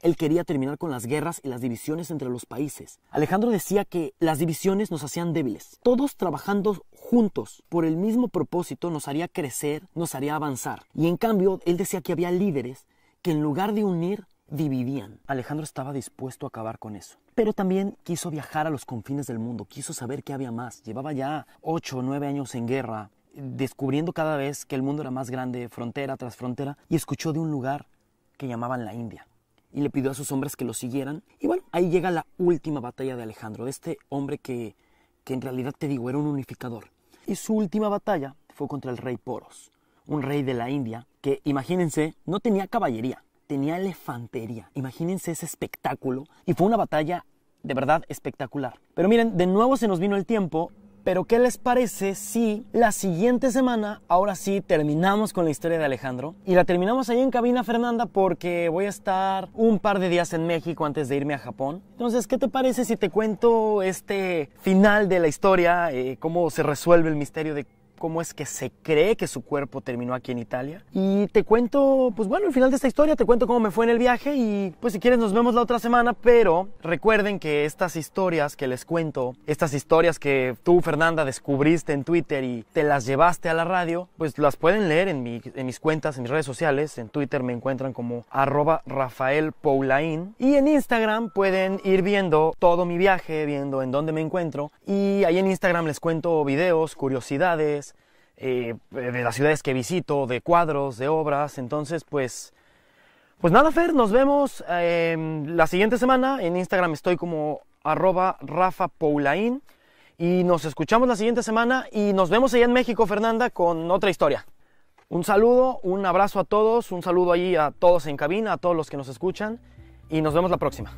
Él quería terminar con las guerras y las divisiones entre los países. Alejandro decía que las divisiones nos hacían débiles. Todos trabajando juntos por el mismo propósito nos haría crecer, nos haría avanzar. Y en cambio, él decía que había líderes que en lugar de unir, dividían. Alejandro estaba dispuesto a acabar con eso. Pero también quiso viajar a los confines del mundo, quiso saber qué había más. Llevaba ya 8 o 9 años en guerra, descubriendo cada vez que el mundo era más grande, frontera tras frontera, y escuchó de un lugar que llamaban la India. Y le pidió a sus hombres que lo siguieran. Y bueno, ahí llega la última batalla de Alejandro, de este hombre que en realidad, te digo, era un unificador. Y su última batalla fue contra el rey Poros, un rey de la India que, imagínense, no tenía caballería, tenía elefantería. Imagínense ese espectáculo. Y fue una batalla de verdad espectacular. Pero miren, de nuevo se nos vino el tiempo. Pero ¿qué les parece si la siguiente semana, ahora sí, terminamos con la historia de Alejandro? Y la terminamos ahí en cabina, Fernanda, porque voy a estar un par de días en México antes de irme a Japón. Entonces, ¿qué te parece si te cuento este final de la historia? Cómo se resuelve el misterio de cómo es que se cree que su cuerpo terminó aquí en Italia. Y te cuento, pues bueno, el final de esta historia, te cuento cómo me fue en el viaje y pues si quieres nos vemos la otra semana, pero recuerden que estas historias que les cuento, estas historias que tú, Fernanda, descubriste en Twitter y te las llevaste a la radio, pues las pueden leer en mis cuentas, en mis redes sociales. En Twitter me encuentran como @RafaelPoulain y en Instagram pueden ir viendo todo mi viaje, viendo en dónde me encuentro, y ahí en Instagram les cuento videos, curiosidades, de las ciudades que visito, de cuadros, de obras. Entonces, pues nada, Fer, nos vemos la siguiente semana. En Instagram estoy como @RafaPoulain y nos escuchamos la siguiente semana y nos vemos allá en México, Fernanda, con otra historia. Un saludo, un abrazo a todos, un saludo allí a todos en cabina, a todos los que nos escuchan y nos vemos la próxima.